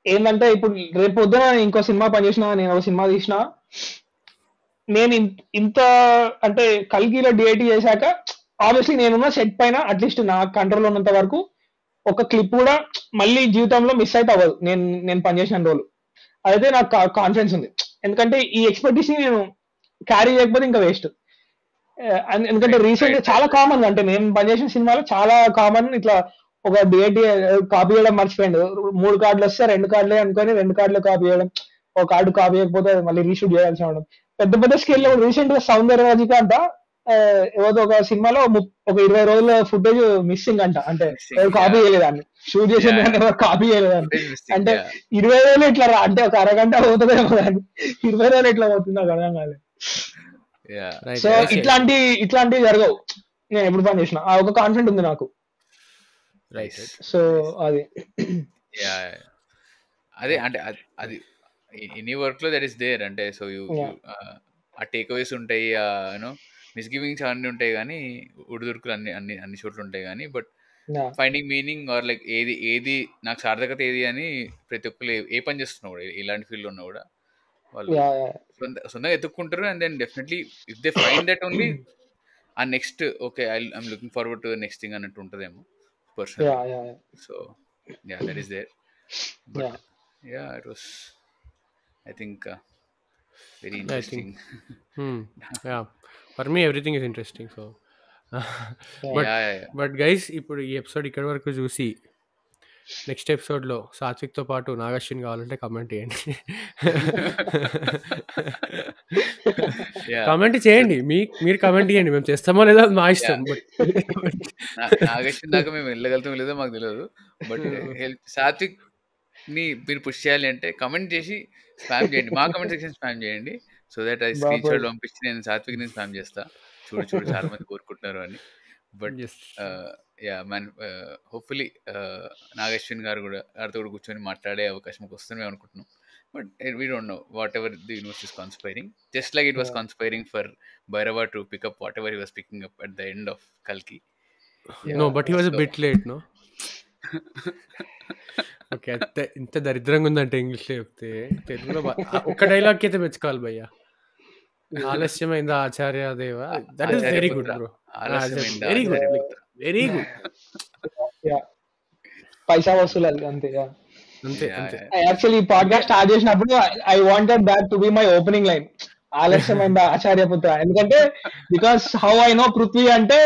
ఏంటంటే ఇప్పుడు రేపు పొద్దున ఇంకో సినిమా పనిచేసిన, నేను ఒక సినిమా తీసిన, నేను ఇంత అంటే కల్కిలో డిఐటీ చేశాక ఆబ్వియస్లీ నేనున్న సెట్ పైన అట్లీస్ట్ నా కంట్రోల్ ఉన్నంత వరకు ఒక క్లిప్ కూడా మళ్ళీ జీవితంలో మిస్ అయితే అవ్వదు నేను పనిచేసిన రోజు. అదైతే నాకు కాన్ఫిడెన్స్ ఉంది. ఎందుకంటే ఈ ఎక్స్పర్టీస్ ని నేను క్యారీ చేయకపోతే ఇంకా వేస్ట్. ఎందుకంటే రీసెంట్ చాలా కామన్, అంటే నేను పనిచేసిన సినిమాలో చాలా కామన్ ఇట్లా ఒక డిఐటీ కాపీ చేయడం మర్చిపోయింది. 3 కార్డులు వస్తే 2 కార్డులే అనుకొని 2 కార్డులు కాపీ చేయడం, ఒక కార్డు కాపీ చేయకపోతే మళ్ళీ రీషూట్ చేయాల్సి ఉండడం. పెద్ద స్కేల్ లో రీసెంట్ గా సౌందర్యరాజిక అంట ఏదో ఒక సినిమాలో ఒక 20 రోజుల ఫుటేజ్ మిస్సింగ్ అంట. అంటే కాపీ చేయలేదాన్ని, షూట్ చేసిన ఎవరు కాపీ చేయలేదాన్ని. అంటే 20 రోజులు ఇట్లా అంటే ఒక అరగంట అవుతుందేమో దాన్ని, 20 రోజులు ఎట్లా అవుతుంది నాకు అర్థం కాలేదు. సో ఇట్లాంటివి జరగవు నేను ఎప్పుడు పని చేసిన. ఒక కాన్ఫిడెంట్ ఉంది నాకు. సో అదే అంటే అది ఎనీ వర్క్ లో దట్ ఈస్ దేర్. అంటే సో ఆ టేక్ అవేస్ ఉంటాయి, యూనో మిస్గివింగ్స్ అన్నీ ఉంటాయి, కానీ ఉడుదురుకులు అన్ని చోట్ల ఉంటాయి. కానీ but finding meaning or like ఏది నాకు సార్థకత ఏది అని ప్రతి ఒక్కరు ఏ పని చేస్తున్నా కూడా ఇలాంటి ఫీల్డ్ ఉన్నా కూడా వాళ్ళు సొంతంగా ఎత్తుక్కుంటారు. And then definitely if they find that only ఆ next okay I'm looking forward to the next thing అన్నట్టు ఉంటుందేమో personal. So that is there. But it was I think very interesting. For me everything is interesting. So but guys ఇప్పుడు ఈ episode ఇక్కడ వరకు చూసి next episode లో సాత్విక్ తో పాటు నాగశ్విన్ కావాలంటే కమెంట్ చేయండి. కమెంట్ చేయండి, మీరు కమెంట్ చేయండి, మేము చేస్తామో లేదో మా ఇష్టం. నాగశ్విన్ దాకా మేము వెళ్ళగలుగుతాం లేదో మాకు తెలియదు. బట్ సాత్విక్ ని మీరు పుష్ చేయాలి అంటే కమెంట్ చేసి స్పామ్ చేయండి, మా కమెంట్ సెక్షన్ స్పామ్ చేయండి. సో దట్ అది స్క్రీన్ షాట్ పంపించి నేను సాత్విక్ ని స్పామ్ చేస్తా, చూడు చాలా మంది కోరుకుంటున్నారు అని. బట్ మ్యాన్ హోప్ఫుల్లీ నాగశ్విన్ గారితో కూడా కూర్చొని మాట్లాడే అవకాశం వస్తుంది మేము అనుకుంటున్నాం. But we don't know whatever the universe is conspiring, just like it was conspiring for Bhairava to pick up whatever he was picking up at the end of కల్కి. No but he was a bit late, no? Okay, ఇంత దరిద్రంగా ఉందంటే ఇంగ్లీష్లో చెప్తే తెలుగులో ఒక dialogue అయితే మెచ్చుకోవాలి భయ్యా. ఆలస్యమైందా ఆచార్య దేవ, that is very good bro. ఆలస్యమైందా వెరీ గుడ్, ఆశ్చర్యపోతా. Very good. యా పైసా వసూలు అది అంతే. యా అంతే యా అంతే. యాక్చువల్లీ ఈ పాడ్కాస్ట్ స్టార్ట్ చేసినప్పుడు I wanted that to be my opening line, ఆలస్యమైందా ఆచార్యపుత్ర. ఎందుకంటే because how I know Prithvi అంటే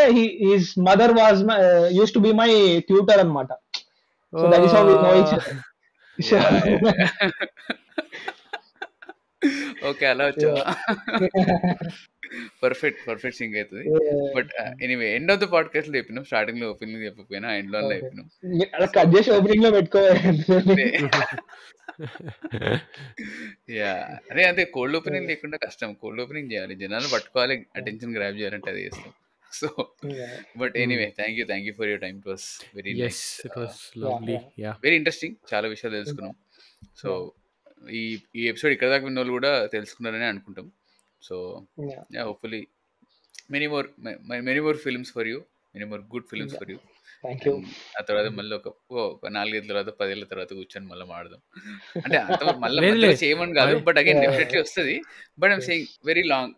his mother was used to be my tutor అన్నమాట. So that is how we know each other. So yeah okay, అలా వచ్చావా? Perfect Singh అవుతుంది. But anyway, end of the podcast లో చెప్పినాం, స్టార్టింగ్ లో opening చెప్పకపోయినా end లో చెప్పినాం. అలా కట్ చేసి ఓపెనింగ్ లో పెట్టుకోవాలి. యా అదే అంతే, కోల్డ్ ఓపెనింగ్ లేకుండా కష్టం. కోల్డ్ ఓపెనింగ్ చేయాలి, జనాలు పట్టుకోవాలి, అటెన్షన్ గ్రాప్ చేయాలంటే అది చేస్తాం. So but anyway, thank you for your time. It was very yes, nice, it was lovely. Yeah very interesting, చాలా విషయాలు తెలుసుకున్నాం. సో ఈ ఈ ఎపిసోడ్ ఇక్కడ దాకా విన్న వాళ్ళు కూడా తెలుసుకున్నారని అనుకుంటాం. So yeah, hopefully many more films for you, many more good films for you. Thank you. ఆ తర్వాత మళ్ళీ ఒక 4 తర్వాత 10 ఏళ్ళ తర్వాత కూర్చొని మళ్ళీ మాడదాం. అంటే అంత మళ్ళీ లేదు, మధ్యలో లేదు. చేయమని కాదు, బట్ అగైన్ Yeah. డెఫినెట్లీ వస్తుంది. But I'm saying very long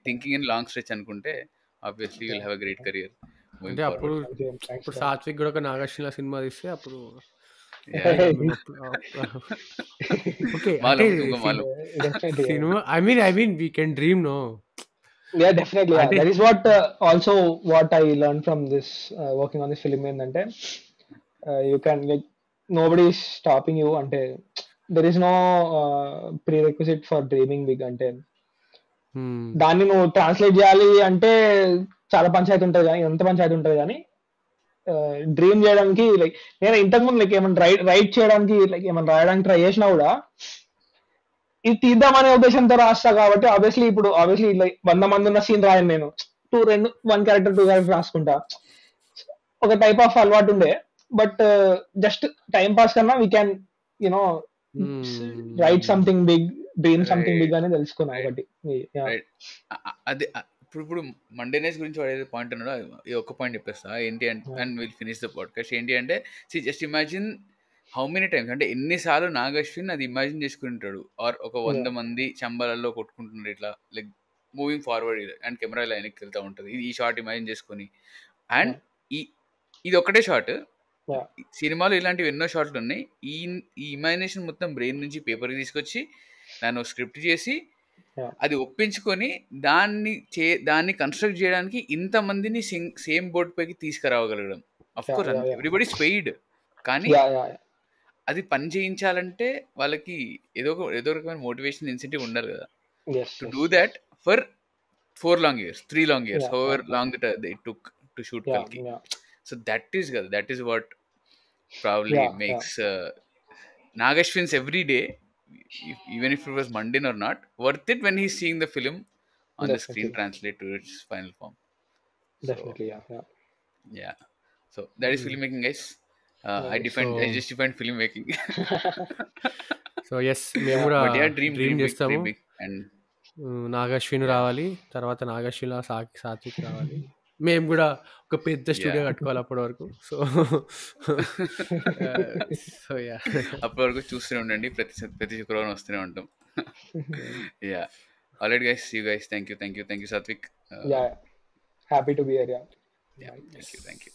thinking in long stretch అనుకుంటే obviously will have a great career అంటే మూవింగ్ అప్పుడు ఫార్వర్డ్. ఇప్పుడు సాత్విక్ కూడా ఒక నాగార్జున సినిమా తీస్తే అప్పుడు ఓకే అంటే cinema I mean we can dream no. Yeah, definitely. Yeah. అంటే That is what also what I learned from this working on this film ఏంటంటే you can like nobody is stopping you. అంటే there is no prerequisite for dreaming big. అంటే దాన్ని నువ్వు translate చేయాలి అంటే చాలా పంచాయతీ ఉంటుంది, కానీ ఎంత పంచాయతీ ఉంటుంది. కానీ డ్రీమ్ చేయడానికి లైక్ నేను ఇంతకుముందు లైక్ ఏమైనా రైట్ చేయడానికి లైక్ ఏమైనా రాయడానికి ట్రై చేసినా కూడా ఇది తీద్దామనే ఉద్దేశంతో రాస్తా కాబట్టి ఆబ్వియస్లీ లైక్ 100 మంది ఉన్న సీన్ రాయను నేను. 1 క్యారెక్టర్ 2 క్యారెక్టర్ రాసుకుంటా. ఒక టైప్ ఆఫ్ అలవాటు ఉండే. బట్ జస్ట్ టైం పాస్ కన్నా we can you know write something big, dream something big అని తెలుసుకున్నా ఒకటి. అదే ఇప్పుడు మండేనెస్ గురించి వాడే పాయింట్ అన్నాడు, ఈ ఒక్క పాయింట్ చెప్పేస్తా ఏంటి అంటే, and will finish the podcast. ఏంటి అంటే, just imagine how many times, అంటే ఎన్నిసార్లు నాగశ్విన్ అది ఇమాజిన్ చేసుకుంటాడు, ఆర్ ఒక 100 మంది చంబాలలో కొట్టుకుంటున్నారు ఇట్లా like moving forward and camera ఇలా వెనక్కి వెళ్తూ ఉంటుంది, ఈ షార్ట్ ఇమాజిన్ చేసుకొని. అండ్ ఇది ఒకటే షార్ట్, సినిమాలో ఇలాంటివి ఎన్నో షార్ట్లు ఉన్నాయి. ఈ ఇమాజినేషన్ మొత్తం బ్రెయిన్ నుంచి పేపర్కి తీసుకొచ్చి దాన్ని స్క్రిప్ట్ చేసి అది ఒప్పించుకొని దాన్ని కన్స్ట్రక్ట్ చేయడానికి ఇంతమందిని సేమ్ బోర్డ్ పైకి తీసుకురావగలగడం. అఫ్ కోర్స్ ఎవ్రీబడి స్పెయిడ్, కానీ అది పని చేయించాలంటే వాళ్ళకి ఏదో రకమైన మోటివేషన్ ఇన్సెంటివ్ ఉండాలి కదా, to do that for 4 long years, 3 long years, however long that it took to shoot Kalki. So that is what probably makes Nagashwin's every day, even if it was mundane or not, worth it when he's seeing the film on the screen translate to its final form. Definitely, yeah. So that is filmmaking, guys. I just defined filmmaking. So yes, మేము కూడా dream చేస్తాము. big and Nag Ashwin రావాలి, తర్వాత నాగశ్విన్ సాత్విక్ రావాలి. మేము కూడా ఒక పెద్ద స్టూడియో కట్టుకోవాలి అప్పటి వరకు. సో యా, అప్పటి వరకు చూస్తూనే ఉండండి, ప్రతి శుక్రవారం వస్తూనే ఉంటాం. Yeah, alright guys, see you guys. Thank you Sathvik. Happy to be here. Thank you.